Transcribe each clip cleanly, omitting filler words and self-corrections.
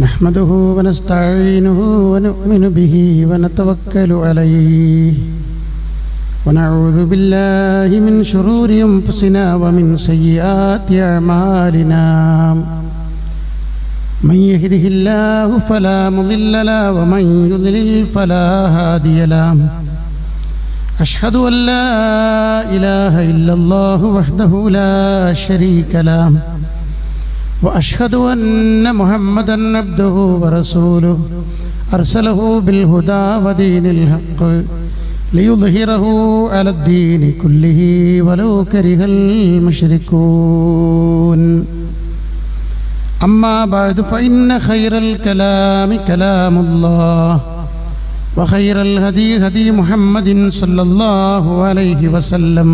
نحمده ونستعينه ونؤمن به ونتوكل عليه ونعوذ بالله من شرور أنفسنا ومن سيئات أعمالنا من يهده الله فلا مضل له ومن يضلل فلا هادي له أشهد أن لا إله إلا الله وحده لا شريك له وأشهد أن محمدًا عبده ورسوله أرسله بالهدى ودين الحق ليظهره على الدين كله ولو كره المشركون أما بعد فإن خير الكلام كلام الله وخير الهدي هدي محمد صلى الله عليه وسلم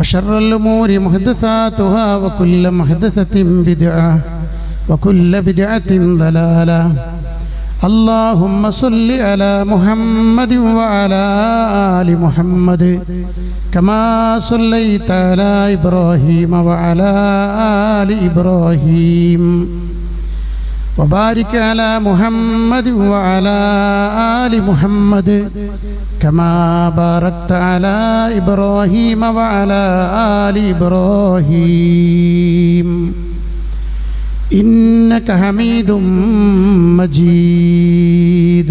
وشر الأمور محدثاتها وكل محدثة بدعة وكل بدعة ضلالة اللهم صل على محمد وعلى آل محمد كما صليت على إبراهيم وعلى آل إبراهيم وبارك على محمد وعلى آل محمد كما باركت على إبراهيم وعلى آل إبراهيم إنك حميد مجيد.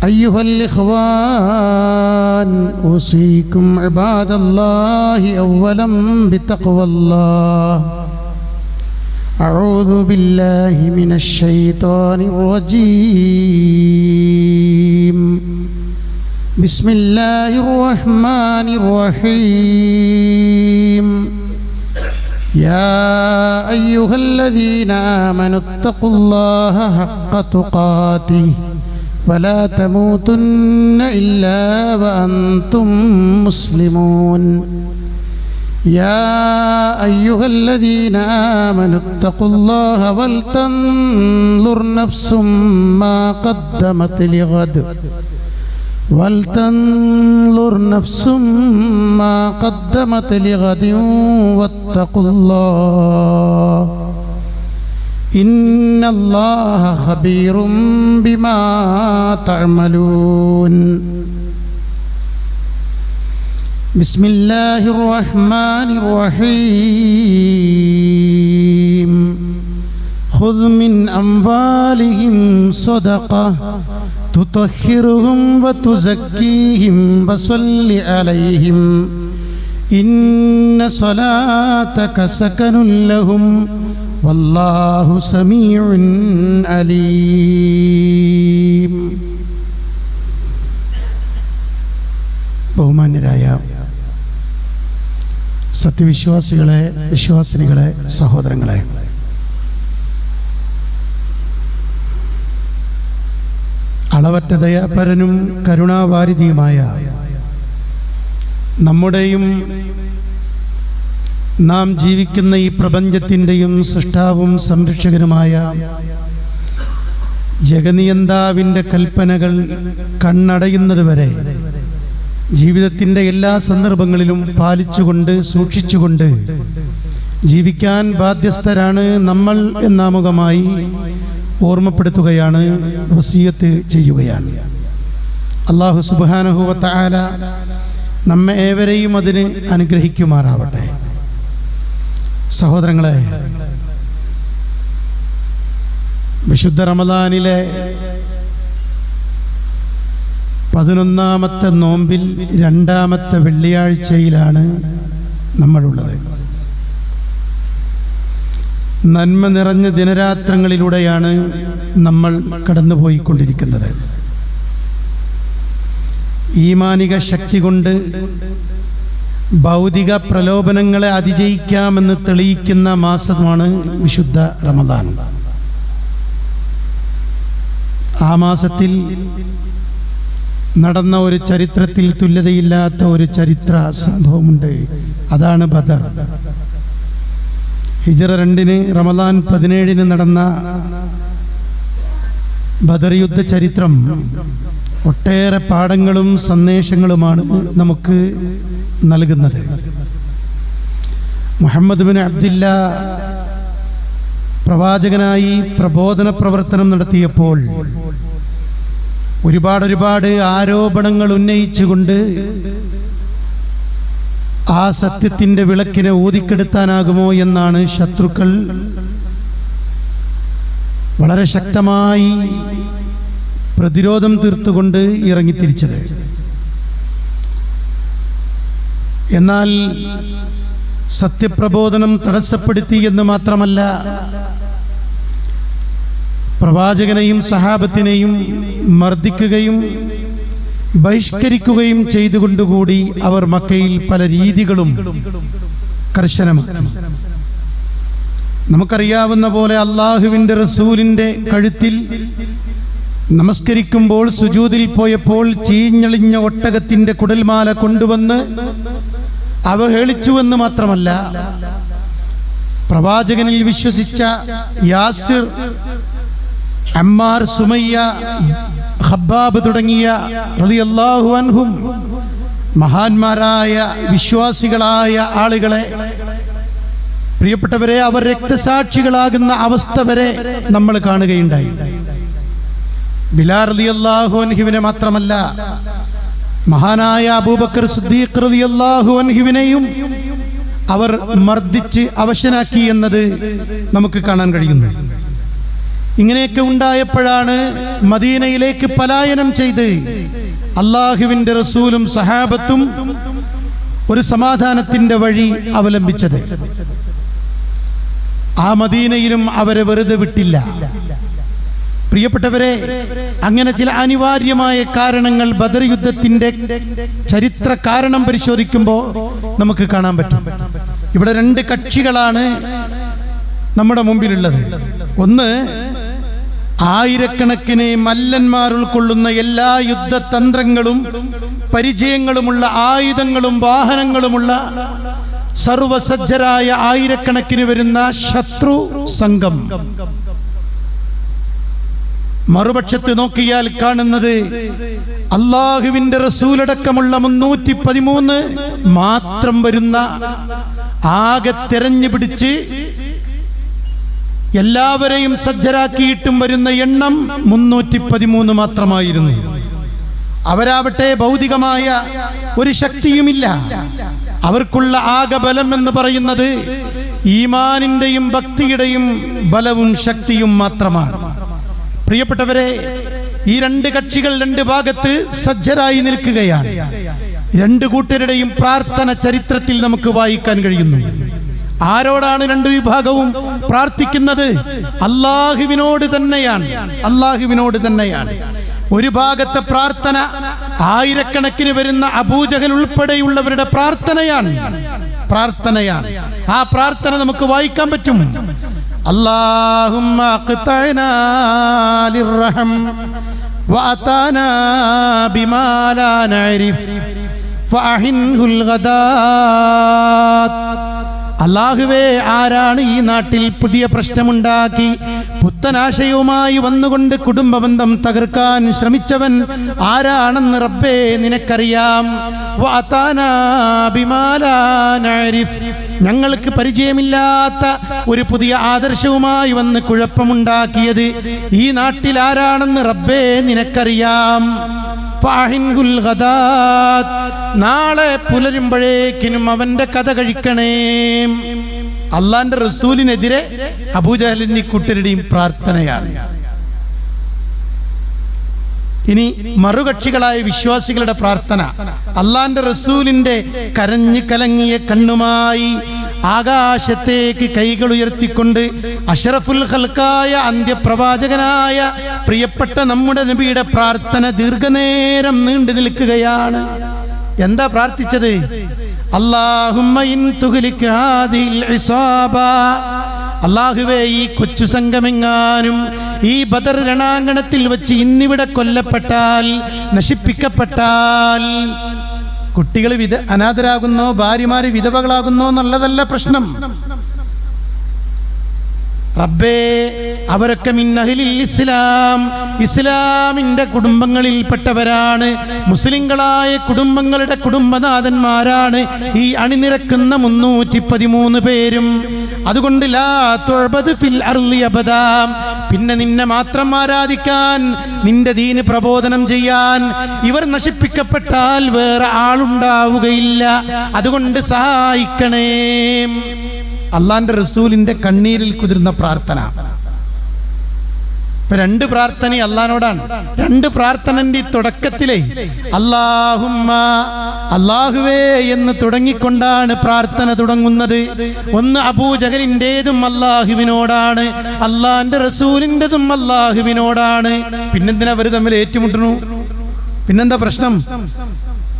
أيها الإخوان أوصيكم عباد الله أولا بتقوى الله. أعوذ بالله من الشيطان الرجيم. بسم الله الرحمن الرحيم. يا أيها الذين آمنوا اتقوا الله حق تقاته ولا تموتن إلا وأنتم مسلمون. يا أيها الذين آمنوا اتقوا الله ولتنظر نفس ما قدمت لغد واتقوا الله إن الله خبير بما تعملون. بسم الله الرحمن الرحيم. خذ من أموالهم صدقة تطهرهم وتزكيهم وصل عليهم إن صلاتك سكن لهم والله سميع عليم. ബഹുമാന്യരായ സത്യവിശ്വാസികളെ, വിശ്വാസിനികളെ, സഹോദരങ്ങളെ, അളവറ്റ ദയാപരനും കരുണാവാരിധിയുമായ നമ്മുടെയും നാം ജീവിക്കുന്ന ഈ പ്രപഞ്ചത്തിൻ്റെയും സൃഷ്ടാവും സംരക്ഷകനുമായ ജഗനിയന്താവിൻ്റെ കൽപ്പനകൾ കണ്ണടയുന്നതുവരെ ജീവിതത്തിൻ്റെ എല്ലാ സന്ദർഭങ്ങളിലും പാലിച്ചുകൊണ്ട് സൂക്ഷിച്ചുകൊണ്ട് ജീവിക്കാൻ ബാധ്യസ്ഥരാണ് നമ്മൾ എന്നാമുഖമായി ഓർമ്മപ്പെടുത്തുകയാണ്, വസിയത്ത് ചെയ്യുകയാണ്. അല്ലാഹു സുബ്ഹാനഹു വ തആല നമ്മെ ഏവരെയും അതിന് അനുഗ്രഹിക്കുമാറാവട്ടെ. സഹോദരങ്ങളെ, വിശുദ്ധ റമദാനിലെ 11ാമത്തെ നോമ്പിൽ 2ാമത്തെ വെള്ളിയാഴ്ചയിലാണ് നമ്മളുള്ളത്. നന്മ നിറഞ്ഞ ദിനരാത്രങ്ങളിലൂടെയാണ് നമ്മൾ കടന്നുപോയിക്കൊണ്ടിരിക്കുന്നത്. ഈമാനിക ശക്തി കൊണ്ട് ഭൗതിക പ്രലോഭനങ്ങളെ അതിജയിക്കാമെന്ന് തെളിയിക്കുന്ന മാസമാണ് വിശുദ്ധ റമദാൻ. ആ മാസത്തിൽ നടന്ന ഒരു ചരിത്രത്തിൽ തുല്യതയില്ലാത്ത ഒരു ചരിത്ര സംഭവമുണ്ട്. അതാണ് ബദർ. ഹിജ്റ 2 റമദാൻ 17 നടന്ന ബദർ യുദ്ധ ചരിത്രം ഒട്ടേറെ പാഠങ്ങളും സന്ദേശങ്ങളുമാണ് നമുക്ക് നൽകുന്നത്. മുഹമ്മദ് ബിൻ അബ്ദില്ല പ്രവാചകനായി പ്രബോധന പ്രവർത്തനം നടത്തിയപ്പോൾ ഒരുപാട് ആരോപണങ്ങൾ ഉന്നയിച്ചുകൊണ്ട് ആ സത്യത്തിൻ്റെ വിളക്കിനെ ഊതിക്കെടുത്താനാകുമോ എന്നാണ് ശത്രുക്കൾ വളരെ ശക്തമായി പ്രതിരോധം തീർത്തുകൊണ്ട് ഇറങ്ങിത്തിരിച്ചത്. എന്നാൽ സത്യപ്രബോധനം തടസ്സപ്പെടുത്തി എന്ന് മാത്രമല്ല, പ്രവാചകനെയും സഹാബത്തിനെയും മർദ്ദിക്കുകയും ബഹിഷ്കരിക്കുകയും ചെയ്തുകൊണ്ടുകൂടി അവർ മക്കയിൽ പല രീതികളും കർശനമാക്കി. നമുക്കറിയാവുന്ന പോലെ അള്ളാഹുവിൻ്റെ റസൂലിൻ്റെ കഴുത്തിൽ നമസ്കരിക്കുമ്പോൾ സുജൂദിൽ പോയപ്പോൾ ചീഞ്ഞളിഞ്ഞ ഒട്ടകത്തിൻ്റെ കുടൽമാല കൊണ്ടുവന്ന് അവഹേളിച്ചുവെന്ന് മാത്രമല്ല, പ്രവാചകനിൽ വിശ്വസിച്ച യാസിർ, അമ്മാർ, സുമയ്യ, ഖബ്ബാബ് തുടങ്ങിയ റളിയല്ലാഹു അൻഹും മഹാന്മാരായ വിശ്വാസികളായ ആളുകളെ, പ്രിയപ്പെട്ടവരെ, അവർ രക്തസാക്ഷികളാകുന്ന അവസ്ഥ വരെ നമ്മൾ കാണുകയുണ്ടായി. ബിലാൽ റളിയല്ലാഹു അൻഹുവിനെ മാത്രമല്ല, മഹാനായ അബൂബക്കർ സിദ്ദീഖ് റളിയല്ലാഹു അൻഹുവിനെയും അവർ മർദ്ദിച്ച് അവശനാക്കി എന്നത് നമുക്ക് കാണാൻ കഴിയുന്നു. ഇങ്ങനെയൊക്കെ ഉണ്ടായപ്പോഴാണ് മദീനയിലേക്ക് പലായനം ചെയ്ത് അള്ളാഹുവിൻ്റെ റസൂലും സഹാബത്തും ഒരു സമാധാനത്തിൻ്റെ വഴി അവലംബിച്ചത്. ആ മദീനയിലും അവരെ വെറുതെ വിട്ടില്ല. പ്രിയപ്പെട്ടവരെ, അങ്ങനെ ചില അനിവാര്യമായ കാരണങ്ങൾ ബദർ യുദ്ധത്തിൻ്റെ ചരിത്ര കാരണം പരിശോധിക്കുമ്പോൾ നമുക്ക് കാണാൻ പറ്റും. ഇവിടെ രണ്ട് കക്ഷികളാണ് നമ്മുടെ മുമ്പിലുള്ളത്. ഒന്ന്, ആയിരക്കണക്കിന് മല്ലന്മാർ ഉൾക്കൊള്ളുന്ന എല്ലാ യുദ്ധതന്ത്രങ്ങളും പരിചയങ്ങളുമുള്ള ആയുധങ്ങളും വാഹനങ്ങളുമുള്ള സർവസജ്ജരായ ആയിരക്കണക്കിന് വരുന്ന ശത്രു സംഘം. മറുപക്ഷത്ത് നോക്കിയാൽ കാണുന്നത് അള്ളാഹുവിന്റെ റസൂലടക്കമുള്ള 313 മാത്രം വരുന്ന, ആകെ തെരഞ്ഞു പിടിച്ച് എല്ലാവരെയും സജ്ജരാക്കിയിട്ടും വരുന്ന എണ്ണം 313 മാത്രമായിരുന്നു. അവരാവട്ടെ ഭൗതികമായ ഒരു ശക്തിയുമില്ല. അവർക്കുള്ള ആകെ ബലം എന്ന് പറയുന്നത് ഈമാനിന്റെയും ഭക്തിയുടെയും ബലവും ശക്തിയും മാത്രമാണ്. പ്രിയപ്പെട്ടവരെ, ഈ രണ്ട് കക്ഷികൾ രണ്ട് ഭാഗത്ത് സജ്ജരായി നിൽക്കുകയാണ്. രണ്ടു കൂട്ടരുടെയും പ്രാർത്ഥന ചരിത്രത്തിൽ നമുക്ക് വായിക്കാൻ കഴിയുന്നു. ആരോടാണ് രണ്ടു വിഭാഗവും പ്രാർത്ഥിക്കുന്നത്? അള്ളാഹുവിനോട് തന്നെയാണ്. ഒരു ഭാഗത്തെ പ്രാർത്ഥന ആയിരക്കണക്കിന് വരുന്ന അബൂജഹൽ ഉൾപ്പെടെയുള്ളവരുടെ പ്രാർത്ഥനയാണ്. ആ പ്രാർത്ഥന നമുക്ക് വായിക്കാൻ പറ്റും. അല്ലാഹുമ്മ ഖതഅനാ ലിർറഹം വഅതാനാ ബിമാ ലാ നഅരിഫ് ഫഅഹിൻഹുൽ ഗദാത്. അല്ലാഹുവേ, ആരാണ് ഈ നാട്ടിൽ പുതിയ പ്രശ്നമുണ്ടാക്കി പുത്തനാശയവുമായി വന്നുകൊണ്ട് കുടുംബബന്ധം തകർക്കാൻ ശ്രമിച്ചവൻ ആരാണെന്ന് റബ്ബേ നിനക്കറിയാം. വഅതാനാ ബിമാ ലാ നഅരിഫ്, ഞങ്ങൾക്ക് പരിചയമില്ലാത്ത ഒരു പുതിയ ആദർശവുമായി വന്ന് കുഴപ്പമുണ്ടാക്കിയത് ഈ നാട്ടിൽ ആരാണെന്ന് റബ്ബേ നിനക്കറിയാം. ഫഅഹിൻഹുൽ ഗദാത്, നാളെ പുലരുമ്പോഴേക്കിനും അവന്റെ കഥ കഴിക്കണേ. അള്ളാന്റെ റസൂലിനെതിരെ അബൂജഹലിന്റെ കൂട്ടരുടെയും പ്രാർത്ഥനയാണ്. ഇനി മറുകക്ഷികളായ വിശ്വാസികളുടെ പ്രാർത്ഥന, അള്ളാന്റെ റസൂലിന്റെ കരഞ്ഞു കലങ്ങിയ കണ്ണുമായി ആകാശത്തേക്ക് കൈകൾ ഉയർത്തിക്കൊണ്ട് അഷ്റഫുൽ ഖൽഖായ അന്ത്യപ്രവാചകനായ പ്രിയപ്പെട്ട നമ്മുടെ നബിയുടെ പ്രാർത്ഥന ദീർഘനേരം നീണ്ടു നിൽക്കുകയാണ്. എന്താ പ്രാർത്ഥിച്ചത്? അല്ലാഹുമ്മ ഇൻ തുഗ്ലിക ഹാദിൽ ഇസാബ, അല്ലാഹുവേ, ഈ കൊച്ചു സംഘമെങ്ങാനും ഈ ബദർ രണാങ്കണത്തിൽ വെച്ച് ഇന്നിവിടെ കൊല്ലപ്പെട്ടാൽ, നശിപ്പിക്കപ്പെട്ടാൽ, കുട്ടികൾ അനാഥരാകുന്നോ, ഭാര്യമാര് വിധവകളാകുന്നോ എന്നുള്ളതല്ല പ്രശ്നം. റബ്ബേ അവരൊക്കെ മിൻ അഹ്ലിൽ ഇസ്ലാം, ഇസ്ലാമിന്റെ കുടുംബങ്ങളിൽപ്പെട്ടവരാണ്, മുസ്ലിങ്ങളായ കുടുംബങ്ങളുടെ കുടുംബനാഥന്മാരാണ് ഈ അണിനിരക്കുന്ന 313 പേരും. അതുകൊണ്ട് ലാ തുഅബദു ഫിൽ അർളി അബദാ, പിന്നെ നിന്നെ മാത്രം ആരാധിക്കാൻ, നിന്റെ ദീന് പ്രബോധനം ചെയ്യാൻ ഇവർ നശിപ്പിക്കപ്പെട്ടാൽ വേറെ ആളുണ്ടാവുകയില്ല. അതുകൊണ്ട് സഹായിക്കണേ. അള്ളാന്റെ റസൂലിന്റെ കണ്ണീരിൽ കുതിർന്ന പ്രാർത്ഥന. ഇപ്പൊ 2 പ്രാർത്ഥന അള്ളഹാനോടാണ്. 2 പ്രാർത്ഥനന്റെ തുടക്കത്തിലെ അല്ലാഹുമ്മ, അല്ലാഹുവേ എന്ന് തുടങ്ങിക്കൊണ്ടാണ് പ്രാർത്ഥന തുടങ്ങുന്നത്. ഒന്ന് അബൂജഹലിന്റേതും അല്ലാഹുവിനോടാണ്, അള്ളാന്റെ റസൂലിന്റെതും അല്ലാഹുവിനോടാണ്. പിന്നെന്തിനാ അവർ തമ്മിൽ ഏറ്റുമുട്ടുന്നു? പിന്നെന്താ പ്രശ്നം?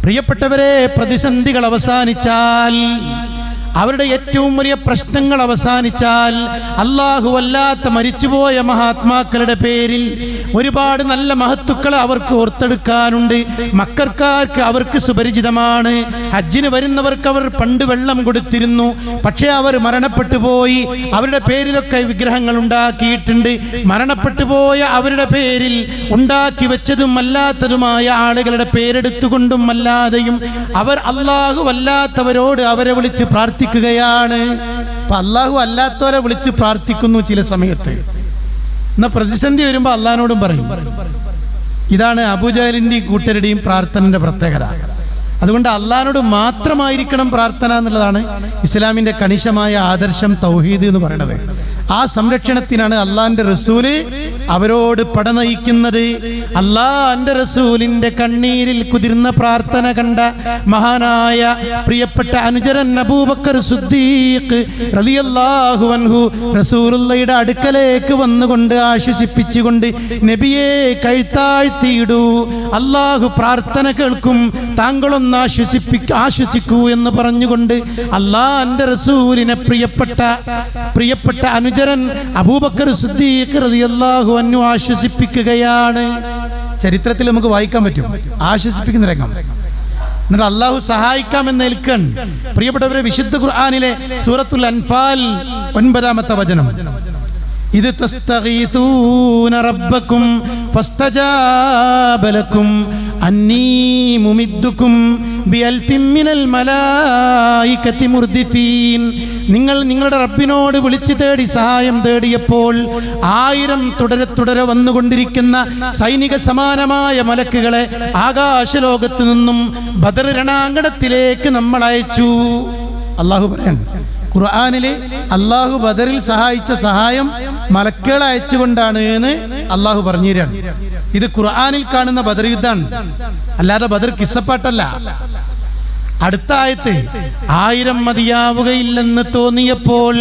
പ്രിയപ്പെട്ടവരെ, പ്രതിസന്ധികൾ അവസാനിച്ചാൽ, അവരുടെ ഏറ്റവും വലിയ പ്രശ്നങ്ങൾ അവസാനിച്ചാൽ, അല്ലാഹു അല്ലാത്ത മരിച്ചുപോയ മഹാത്മാക്കളുടെ പേരിൽ ഒരുപാട് നല്ല മഹത്തുക്കളെ അവർക്ക് ഓർത്തെടുക്കാനുണ്ട്. മക്കൾക്കാർക്ക് അവർക്ക് സുപരിചിതമാണ്. ഹജ്ജിന് വരുന്നവർക്ക് അവർ പണ്ട് വെള്ളം കൊടുത്തിരുന്നു. പക്ഷേ അവർ മരണപ്പെട്ടു പോയി. അവരുടെ പേരിലൊക്കെ വിഗ്രഹങ്ങൾ ഉണ്ടാക്കിയിട്ടുണ്ട്. മരണപ്പെട്ടു പോയ അവരുടെ പേരിൽ ഉണ്ടാക്കി വെച്ചതും അല്ലാത്തതുമായ ആളുകളുടെ പേരെടുത്തുകൊണ്ടും അല്ലാതെയും അവർ അല്ലാഹു അല്ലാത്തവരോട് അവരെ വിളിച്ച് പ്രാർത്ഥിക്കുകയാണ്. അപ്പൊ അല്ലാഹു അല്ലാത്തവരെ വിളിച്ച് പ്രാർത്ഥിക്കുന്നു ചില സമയത്ത്. എന്നാ പ്രതിസന്ധി വരുമ്പോൾ അള്ളാഹിനോടും പറയും. ഇതാണ് അബൂജഹലിന്റെയും കൂട്ടരുടെയും പ്രാർത്ഥനയുടെ പ്രത്യേകത. അതുകൊണ്ട് അള്ളാഹിനോട് മാത്രമായിരിക്കണം പ്രാർത്ഥന എന്നുള്ളതാണ് ഇസ്ലാമിന്റെ കണിശമായ ആദർശം, തൗഹീദ് എന്ന് പറയുന്നത്. ആ സംരക്ഷണത്തിനാണ് അള്ളാഹിന്റെ റസൂല് അവരോട് പടനയിക്കുന്നത്. അള്ളാഹിന്റെ റസൂലിന്റെ കണ്ണീരിൽ കുതിർന്ന പ്രാർത്ഥന കണ്ട മഹാനായ പ്രിയപ്പെട്ട അനുചരൻ അബൂബക്കർ സിദ്ദീഖ് റളിയല്ലാഹു അൻഹു റസൂലുള്ളാഹിയുടെ അടുക്കലേക്ക് വന്നുകൊണ്ട് ആശ്വസിപ്പിച്ചുകൊണ്ട്, നബിയെ കഴുത്താഴ്ത്തിയിടൂ, അള്ളാഹു പ്രാർത്ഥന കേൾക്കും, താങ്കളൊന്ന് ആശ്വസിക്കൂ എന്ന് പറഞ്ഞുകൊണ്ട് അള്ളാഹിന്റെ റസൂലിനെ പ്രിയപ്പെട്ട അനുചരൻ അബൂബക്കർ സിദ്ദീഖ് റളിയല്ലാഹു അൻഹു ആശ്വസിപ്പിക്കുകയാണ്. ചരിത്രത്തിൽ നമുക്ക് വായിക്കാൻ പറ്റും ആശ്വസിപ്പിക്കുന്ന രംഗം. എന്നിട്ട് അള്ളാഹു സഹായിക്കാമെന്ന് ഏൽക്കാൻ. പ്രിയപ്പെട്ടവരെ, വിശുദ്ധ ഖുർആനിലെ സൂറത്തുൽ അൻഫാൽ 9-ാമത്തെ വചനം, ഇത് തസ്തഗീസൂന റബ്ബക്കും ഫസ്തജാബ ലക്കും അന്നീ മുമിദ്ദുക്കും ബിഅൽഫിൻ മിനൽ മലായികതി മുർദിഫീൻ. നിങ്ങൾ നിങ്ങളുടെ റബ്ബിനോട് വിളിച്ചു തേടി സഹായം തേടിയപ്പോൾ 1000 തുടരെ വന്നുകൊണ്ടിരിക്കുന്ന സൈനിക സമാനമായ മലക്കുകളെ ആകാശലോകത്ത് നിന്നും ബദർ രണാങ്കണത്തിലേക്ക് നമ്മൾ അയച്ചു. അള്ളാഹു പറയാണ് ഖുർആനില്, അള്ളാഹു ബദറിൽ സഹായിച്ച സഹായം മലക്കുകളെ അയച്ചുകൊണ്ടാണ് എന്ന് അള്ളാഹു പറഞ്ഞു തരാണ്. ഇത് ഖുർആനിൽ കാണുന്ന ബദർ യുദ്ധാണ്, അല്ലാതെ ബദർ കിസ്സപ്പാട്ടല്ല. അടുത്ത ആയത്ത്, 1000 മതിയാവുകയില്ലെന്ന് തോന്നിയപ്പോൾ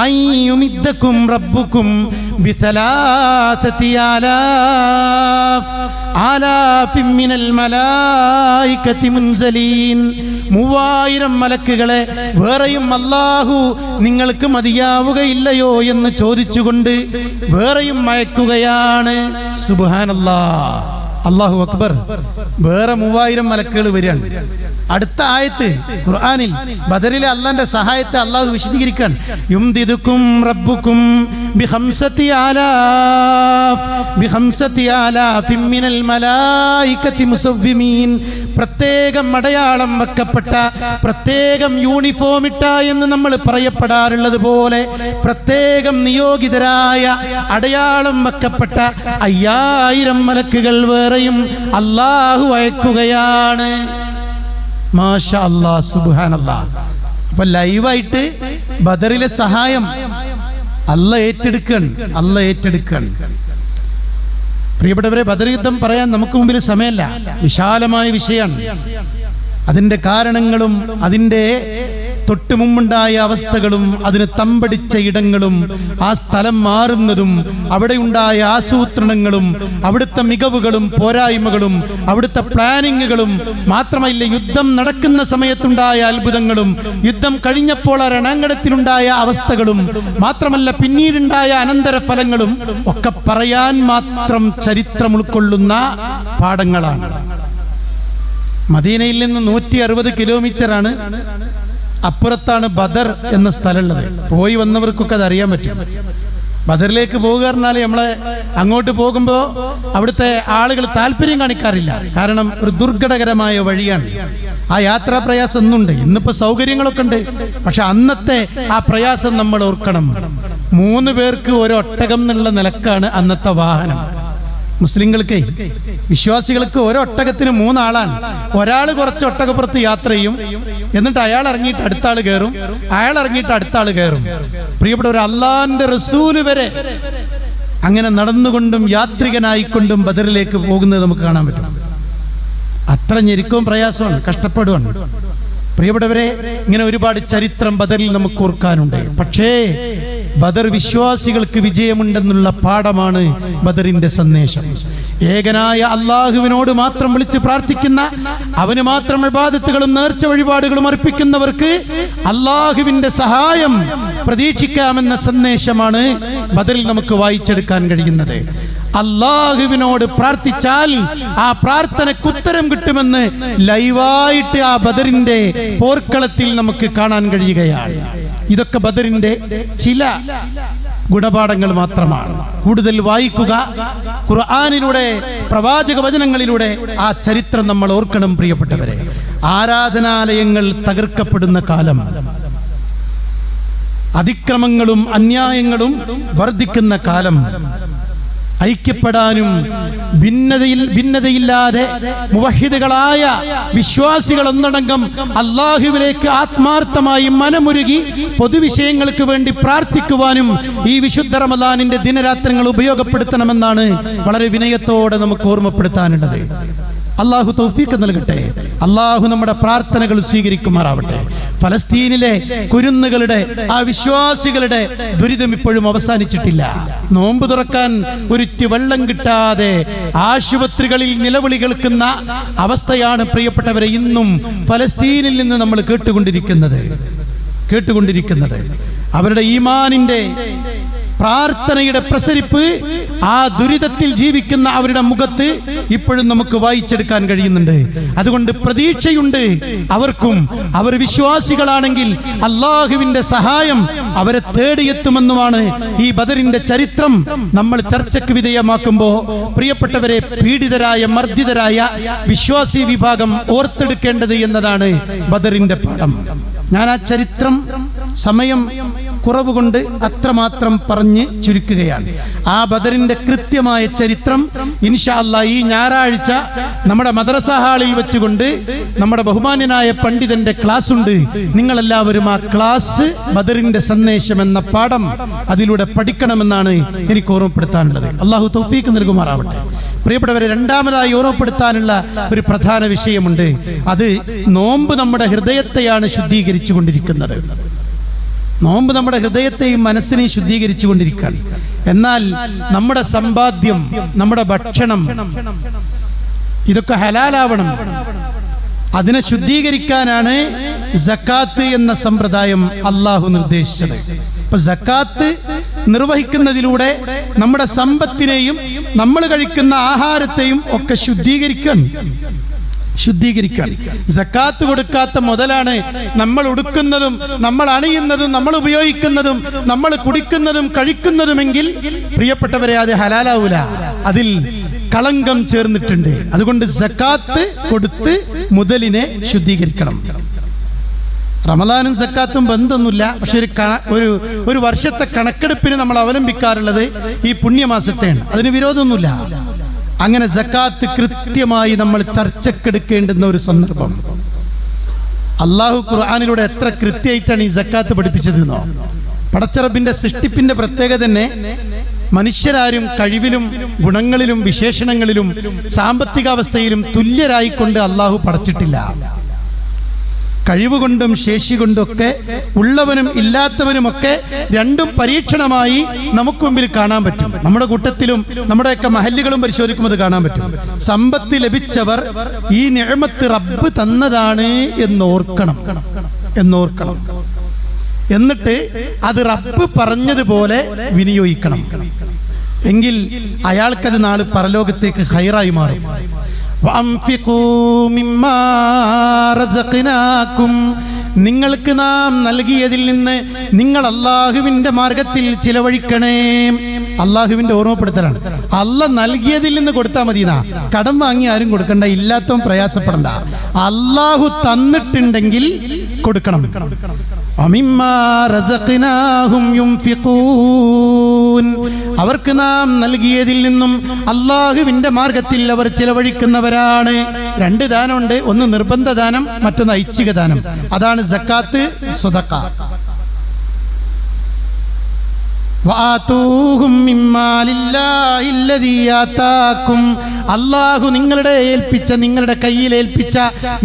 അയ്യുമിദ്ദക്കും റബ്ബുക്കും ബിസലാസതി ആലാഫിൻ മിനൽ മലായികതി മുൻസലീൻ. 3000 മലക്കുകളെ വേറെയും അല്ലാഹു നിങ്ങൾക്ക് മതിയാവുകയില്ലയോ എന്ന് ചോദിച്ചുകൊണ്ട് വേറെയും അയക്കുകയാണ്. സുബ്ഹാനല്ലാഹ്, അല്ലാഹു അക്ബർ. വേറെ 3000 മലക്കുകൾ വരികയാണ്. അടുത്ത ആയത്ത് ഖുർആനിൽ ബദറിലെ അള്ളാന്റെ സഹായത്തെ അള്ളാഹു വിശദീകരിക്കാൻ, യുംദിദുക്കും റബ്ബുക്കും ബിഖംസതി ആലാഫിൻ മിനൽ മലായികതി മുസവ്വിമീൻ. പ്രത്യേകം അടയാളം വെക്കപ്പെട്ട, പ്രത്യേകം യൂണിഫോം ഇട്ട എന്ന് നമ്മൾ പറയപ്പെടാറുള്ളത് പോലെ പ്രത്യേകം നിയോഗിതരായ അടയാളം വെക്കപ്പെട്ട 5000 മലക്കുകൾ വേറെയും അള്ളാഹു അയക്കുകയാണ്. മാഷാ അല്ലാഹ്, സുബ്ഹാനല്ലാഹ്. അപ്പൊ ലൈവായിട്ട് ബദറിലെ സഹായം അല്ലാഹ് ഏറ്റെടുക്കുകയാണ്. പ്രിയപ്പെട്ടവരെ, ബദർ യുദ്ധം പറയാൻ നമുക്ക് മുമ്പിൽ സമയമല്ല, വിശാലമായ വിഷയമാണ്. അതിൻ്റെ കാരണങ്ങളും അതിൻ്റെ തൊട്ട് മുമ്പുണ്ടായ അവസ്ഥകളും അതിന് തമ്പടിച്ച ഇടങ്ങളും ആ സ്ഥലം മാറുന്നതും അവിടെയുണ്ടായ ആസൂത്രണങ്ങളും അവിടുത്തെ മികവുകളും പോരായ്മകളും അവിടുത്തെ പ്ലാനിങ്ങുകളും മാത്രമല്ല, യുദ്ധം നടക്കുന്ന സമയത്തുണ്ടായ അത്ഭുതങ്ങളും യുദ്ധം കഴിഞ്ഞപ്പോൾ ആ രണാങ്കണത്തിലുണ്ടായ അവസ്ഥകളും മാത്രമല്ല പിന്നീടുണ്ടായ അനന്തരഫലങ്ങളും ഒക്കെ പറയാൻ മാത്രം ചരിത്രം ഉൾക്കൊള്ളുന്ന പാഠങ്ങളാണ്. മദീനയിൽ നിന്ന് 160 കിലോമീറ്ററാണ് അപ്പുറത്താണ് ബദർ എന്ന സ്ഥലമുള്ളത്. പോയി വന്നവർക്കൊക്കെ അത് അറിയാൻ പറ്റും. ബദറിലേക്ക് പോകുക പറഞ്ഞാൽ നമ്മളെ അങ്ങോട്ട് പോകുമ്പോൾ അവിടുത്തെ ആളുകൾ താല്പര്യം കാണിക്കാറില്ല. കാരണം ഒരു ദുർഘടകരമായ വഴിയാണ്. ആ യാത്രാ പ്രയാസം ഒന്നുണ്ട്. ഇന്നിപ്പോ സൗകര്യങ്ങളൊക്കെ ഉണ്ട്. പക്ഷെ അന്നത്തെ ആ പ്രയാസം നമ്മൾ ഓർക്കണം. 3 പേർക്ക് ഒരു ഒട്ടകം എന്നുള്ള നിലക്കാണ് അന്നത്തെ വാഹനം. മുസ്ലിങ്ങൾക്ക്, വിശ്വാസികൾക്ക് ഒരു ഒട്ടകത്തിന് 3 ആളാണ്. ഒരാൾ കുറച്ച് ഒട്ടകപ്പുറത്ത് യാത്ര ചെയ്യും, എന്നിട്ട് അയാൾ ഇറങ്ങിയിട്ട് അടുത്ത ആൾ കയറും, അയാൾ ഇറങ്ങിയിട്ട് അടുത്ത ആൾ കയറും. പ്രിയപ്പെട്ടവർ, അള്ളാന്റെ റസൂല് വരെ അങ്ങനെ നടന്നുകൊണ്ടും യാത്രികനായിക്കൊണ്ടും ബദറിലേക്ക് പോകുന്നത് നമുക്ക് കാണാൻ പറ്റും. അത്ര ഞെരുക്കവും പ്രയാസമാണ്, കഷ്ടപ്പെടുവാണ്. പ്രിയപ്പെട്ടവരെ, ഇങ്ങനെ ഒരുപാട് ചരിത്രം ബദറിൽ നമുക്ക് ഓർക്കാനുണ്ട്. പക്ഷേ ബദർ വിശ്വാസികൾക്ക് വിജയമുണ്ടെന്നുള്ള പാഠമാണ് ബദറിന്റെ സന്ദേശം. ഏകനായ അള്ളാഹുവിനോട് മാത്രം വിളിച്ച് പ്രാർത്ഥിക്കുന്ന, അവന് മാത്രം ഇബാദത്തുകളും നേർച്ച വഴിപാടുകളും അർപ്പിക്കുന്നവർക്ക് അള്ളാഹുവിന്റെ സഹായം പ്രതീക്ഷിക്കാമെന്ന സന്ദേശമാണ് ബദറിൽ നമുക്ക് വായിച്ചെടുക്കാൻ കഴിയുന്നത്. അള്ളാഹുവിനോട് പ്രാർത്ഥിച്ചാൽ ആ പ്രാർത്ഥനയ്ക്ക് ഉത്തരം കിട്ടുമെന്ന് ലൈവായിട്ട് ആ ബദറിന്റെ പോർക്കളത്തിൽ നമുക്ക് കാണാൻ കഴിയുകയാണ്. ഇതൊക്കെ ബദറിന്റെ ചില ഗുണപാഠങ്ങൾ മാത്രമാണ്. കൂടുതൽ വായിക്കുക, ഖുർആനിലൂടെ, പ്രവാചക വചനങ്ങളിലൂടെ ആ ചരിത്രം നമ്മൾ ഓർക്കണം. പ്രിയപ്പെട്ടവരെ, ആരാധനാലയങ്ങൾ തകർക്കപ്പെടുന്ന കാലം, അതിക്രമങ്ങളും അന്യായങ്ങളും വർദ്ധിക്കുന്ന കാലം, ഐക്യപ്പെടാനും ഭിന്നതയില്ലാതെ മുവഹിദുകളായ വിശ്വാസികൾ ഒന്നടങ്കം അള്ളാഹുവിലേക്ക് ആത്മാർത്ഥമായി മനമുരുകി പൊതുവിഷയങ്ങൾക്ക് വേണ്ടി പ്രാർത്ഥിക്കുവാനും ഈ വിശുദ്ധ റമദാനിന്റെ ദിനരാത്രങ്ങൾ ഉപയോഗപ്പെടുത്തണമെന്നാണ് വളരെ വിനയത്തോടെ നമുക്ക് ഓർമ്മപ്പെടുത്താനുള്ളത്. അള്ളാഹു തൗഫീഖ് നൽകട്ടെ. അള്ളാഹു നമ്മുടെ പ്രാർത്ഥനകൾ സ്വീകരിക്കുമാറാവട്ടെ. ഫലസ്തീനിലെ കുരുന്നുകളുടെ, ആ വിശ്വാസികളുടെ ദുരിതം ഇപ്പോഴും അവസാനിച്ചിട്ടില്ല. നോമ്പ് തുറക്കാൻ ഒരിറ്റ് വെള്ളം കിട്ടാതെ ആശുപത്രികളിൽ നിലവിളി കേൾക്കുന്ന അവസ്ഥയാണ് പ്രിയപ്പെട്ടവരെ ഇന്നും ഫലസ്തീനിൽ നിന്ന് നമ്മൾ കേട്ടുകൊണ്ടിരിക്കുന്നത്. അവരുടെ ഈമാനിന്റെ, പ്രാർത്ഥനയുടെ പ്രസരിപ്പ് ആ ദുരിതത്തിൽ ജീവിക്കുന്ന അവരുടെ മുഖത്ത് ഇപ്പോഴും നമുക്ക് വായിച്ചെടുക്കാൻ കഴിയുന്നുണ്ട്. അതുകൊണ്ട് പ്രതീക്ഷയുണ്ട് അവർക്കും. അവർ വിശ്വാസികളാണെങ്കിൽ അള്ളാഹുവിന്റെ സഹായം അവരെ തേടിയെത്തുമെന്നുമാണ് ഈ ബദറിന്റെ ചരിത്രം നമ്മൾ ചർച്ചയ്ക്ക് വിധേയമാക്കുമ്പോൾ പ്രിയപ്പെട്ടവരെ, പീഡിതരായ, മർദ്ദിതരായ വിശ്വാസി വിഭാഗം ഓർത്തെടുക്കേണ്ടത് എന്നതാണ് ബദറിന്റെ പാഠം. ഞാൻ ആ ചരിത്രം സമയം കുറവ് കൊണ്ട് അത്രമാത്രം പറഞ്ഞ് ചുരുക്കുകയാണ്. ആ ബദറിന്റെ കൃത്യമായ ചരിത്രം ഇൻഷാ അല്ലാഹ് ഈ ഞായറാഴ്ച നമ്മുടെ മദ്രസ ഹാളിൽ വെച്ചുകൊണ്ട് നമ്മുടെ ബഹുമാന്യനായ പണ്ഡിതന്റെ ക്ലാസ് ഉണ്ട്. നിങ്ങളെല്ലാവരും ആ ക്ലാസ്, ബദറിന്റെ സന്ദേശം എന്ന പാഠം അതിലൂടെ പഠിക്കണമെന്നാണ് എനിക്ക് ഓർമ്മപ്പെടുത്താനുള്ളത്. അള്ളാഹു തൗഫീഖ് നൽകുമാറാവട്ടെ. പ്രിയപ്പെട്ടവരെ, രണ്ടാമതായി ഓർമ്മപ്പെടുത്താനുള്ള ഒരു പ്രധാന വിഷയമുണ്ട്. അത് നോമ്പ് നമ്മുടെ ഹൃദയത്തെയാണ് ശുദ്ധീകരിച്ചു കൊണ്ടിരിക്കുന്നത്. നോമ്പ് നമ്മുടെ ഹൃദയത്തെയും മനസ്സിനെയും ശുദ്ധീകരിച്ചു കൊണ്ടിരിക്കുകയാണ്. എന്നാൽ നമ്മുടെ സമ്പാദ്യം, നമ്മുടെ ഭക്ഷണം, ഇതൊക്കെ ഹലാലാവണം. അതിനെ ശുദ്ധീകരിക്കാനാണ് സക്കാത്ത് എന്ന സമ്പ്രദായം അള്ളാഹു നിർദ്ദേശിച്ചത്. അപ്പൊ സക്കാത്ത് നിർവഹിക്കുന്നതിലൂടെ നമ്മുടെ സമ്പത്തിനെയും നമ്മൾ കഴിക്കുന്ന ആഹാരത്തെയും ഒക്കെ ശുദ്ധീകരിക്കാൻ. സക്കാത്ത് കൊടുക്കാത്ത മുതലാണ് നമ്മൾ ഉടുക്കുന്നതും, നമ്മൾ അണിയുന്നതും, നമ്മൾ ഉപയോഗിക്കുന്നതും, നമ്മൾ കുടിക്കുന്നതും കഴിക്കുന്നതുമെങ്കിൽ പ്രിയപ്പെട്ടവരെ, അത് ഹലാലാവൂല. അതിൽ കളങ്കം ചേർന്നിട്ടുണ്ട്. അതുകൊണ്ട് സക്കാത്ത് കൊടുത്ത് മുതലിനെ ശുദ്ധീകരിക്കണം. റമദാനും സക്കാത്തും ബന്ധമൊന്നുമില്ല. പക്ഷെ ഒരു വർഷത്തെ കണക്കെടുപ്പിന് നമ്മൾ അവലംബിക്കാറുള്ളത് ഈ പുണ്യമാസത്തെയാണ്. അതിന് വിരോധമൊന്നുമില്ല. അങ്ങനെ സക്കാത്ത് കൃത്യമായി നമ്മൾ ചർച്ചക്കെടുക്കേണ്ടുന്ന ഒരു സന്ദർഭം. അള്ളാഹു ഖുർആനിലൂടെ എത്ര കൃത്യമായിട്ടാണ് ഈ സക്കാത്ത് പഠിപ്പിച്ചതെന്നോ. പടച്ചറബിന്റെ സൃഷ്ടിപ്പിന്റെ പ്രത്യേകത തന്നെ മനുഷ്യരാരും കഴിവിലും ഗുണങ്ങളിലും വിശേഷണങ്ങളിലും സാമ്പത്തികാവസ്ഥയിലും തുല്യരായിക്കൊണ്ട് അള്ളാഹു പടച്ചിട്ടില്ല. കഴിവുകൊണ്ടും ശേഷി കൊണ്ടൊക്കെ ഉള്ളവനും ഇല്ലാത്തവനുമൊക്കെ രണ്ടും പരീക്ഷണമായി നമുക്ക് മുമ്പിൽ കാണാൻ പറ്റും. നമ്മുടെ കൂട്ടത്തിലും നമ്മുടെയൊക്കെ മഹല്ലുകളും പരിശോധിക്കുമ്പോൾ കാണാൻ പറ്റും. സമ്പത്ത് ലഭിച്ചവർ ഈ നിഅമത്ത് റബ്ബ് തന്നതാണ് എന്നോർക്കണം. എന്നിട്ട് അത് റബ്ബ് പറഞ്ഞതുപോലെ വിനിയോഗിക്കണം. എങ്കിൽ അയാൾക്കത് നാളെ പരലോകത്തേക്ക് ഖൈറായി മാറും. وأنفقوا مما رزقناكم നിങ്ങൾക്ക് നാം നൽകിയതിൽ നിന്ന് നിങ്ങൾ അള്ളാഹുവിന്റെ മാർഗത്തിൽ ചിലവഴിക്കണേ. അള്ളാഹുവിന്റെ ഓർമ്മപ്പെടുത്തലാണ്. അള്ളാഹ് നൽകിയതിൽ നിന്ന് കൊടുത്താൽ മതിനാ. കടം വാങ്ങി ആരും കൊടുക്കണ്ട, ഇല്ലാത്തവൻ പ്രയാസപ്പെടണ്ട. അള്ളാഹു തന്നിട്ടുണ്ടെങ്കിൽ കൊടുക്കണം. അമിമ്മാ റസഖ്നാഹും യുൻഫിഖൂൻ, അവർക്ക് നാം നൽകിയതിൽ നിന്നും അള്ളാഹുവിന്റെ മാർഗത്തിൽ അവർ ചിലവഴിക്കുന്നവരാണ്. രണ്ട് ദാനമുണ്ട്, ഒന്ന് നിർബന്ധ ദാനം, മറ്റൊന്ന് ഐച്ഛിക ദാനം. അതാണ് സക്കാത്ത്, സ്വതക്ക. അള്ളാഹു നിങ്ങളുടെ ഏൽപ്പിച്ച, നിങ്ങളുടെ കയ്യിൽ ഏൽപ്പിച്ച,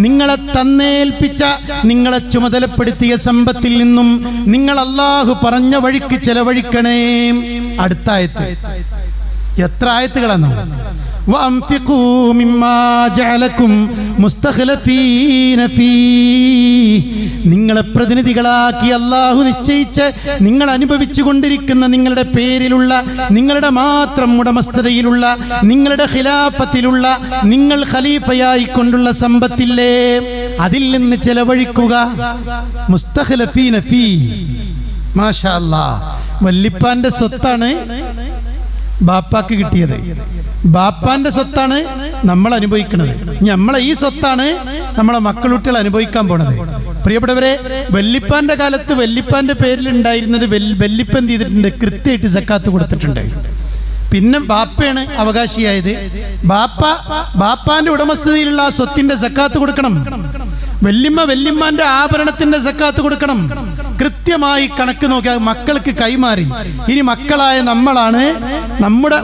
നിങ്ങളെ തന്നേൽപ്പിച്ച, നിങ്ങളെ ചുമതലപ്പെടുത്തിയ സമ്പത്തിൽ നിന്നും നിങ്ങൾ അള്ളാഹു പറഞ്ഞ വഴിക്ക് ചെലവഴിക്കണേ. അടുത്ത ആയത്ത്. എത്ര ആയത്തുകളാണ്? وَأَنْفِقُوا مِمَّا جَعَلَكُمْ مُسْتَخْلَفِينَ فِيهِ, നിങ്ങളെ പ്രതിനിധികളാക്കി അള്ളാഹു നിശ്ചയിച്ച് നിങ്ങൾ അനുഭവിച്ചു കൊണ്ടിരിക്കുന്ന, നിങ്ങളുടെ പേരിലുള്ള, നിങ്ങളുടെ മാത്രം ഉടമസ്ഥതയിലുള്ള, നിങ്ങളുടെ ഖിലാഫത്തിലുള്ള, നിങ്ങൾ ഖലീഫയായി കൊണ്ടുള്ള സമ്പത്തില്ലേ, അതിൽ നിന്ന് ചെലവഴിക്കുക. മുസ്തഖ്ലഫീന ഫീ, മാഷാ അല്ലാഹ്. വല്ലിപ്പാന്റെ സ്വത്താണ് ബാപ്പാക്ക് കിട്ടിയത്. ബാപ്പാന്റെ സ്വത്താണ് നമ്മൾ അനുഭവിക്കുന്നത്. നമ്മളെ ഈ സ്വത്താണ് നമ്മളെ മക്കളുട്ടികൾ അനുഭവിക്കാൻ പോണത്. പ്രിയപ്പെട്ടവരെ, വല്ലിപ്പാന്റെ കാലത്ത് വല്ലിപ്പാന്റെ പേരിൽ ഉണ്ടായിരുന്നത് വല്ലിപ്പ എന്ത് ചെയ്തിട്ടുണ്ട്? കൃത്യമായിട്ട് സക്കാത്ത് കൊടുത്തിട്ടുണ്ട്. പിന്നെ ബാപ്പയാണ് അവകാശിയായത്. ബാപ്പാന്റെ ഉടമസ്ഥതയിലുള്ള ആ സ്വത്തിന്റെ സക്കാത്ത് കൊടുക്കണം. വല്യമ്മാന്റെ ആഭരണത്തിന്റെ സക്കാത്ത് കൊടുക്കണം. കൃത്യമായി കണക്ക് നോക്കിയാൽ മക്കൾക്ക് കൈമാറി. ഇനി മക്കളായ നമ്മളാണ് നമ്മുടെ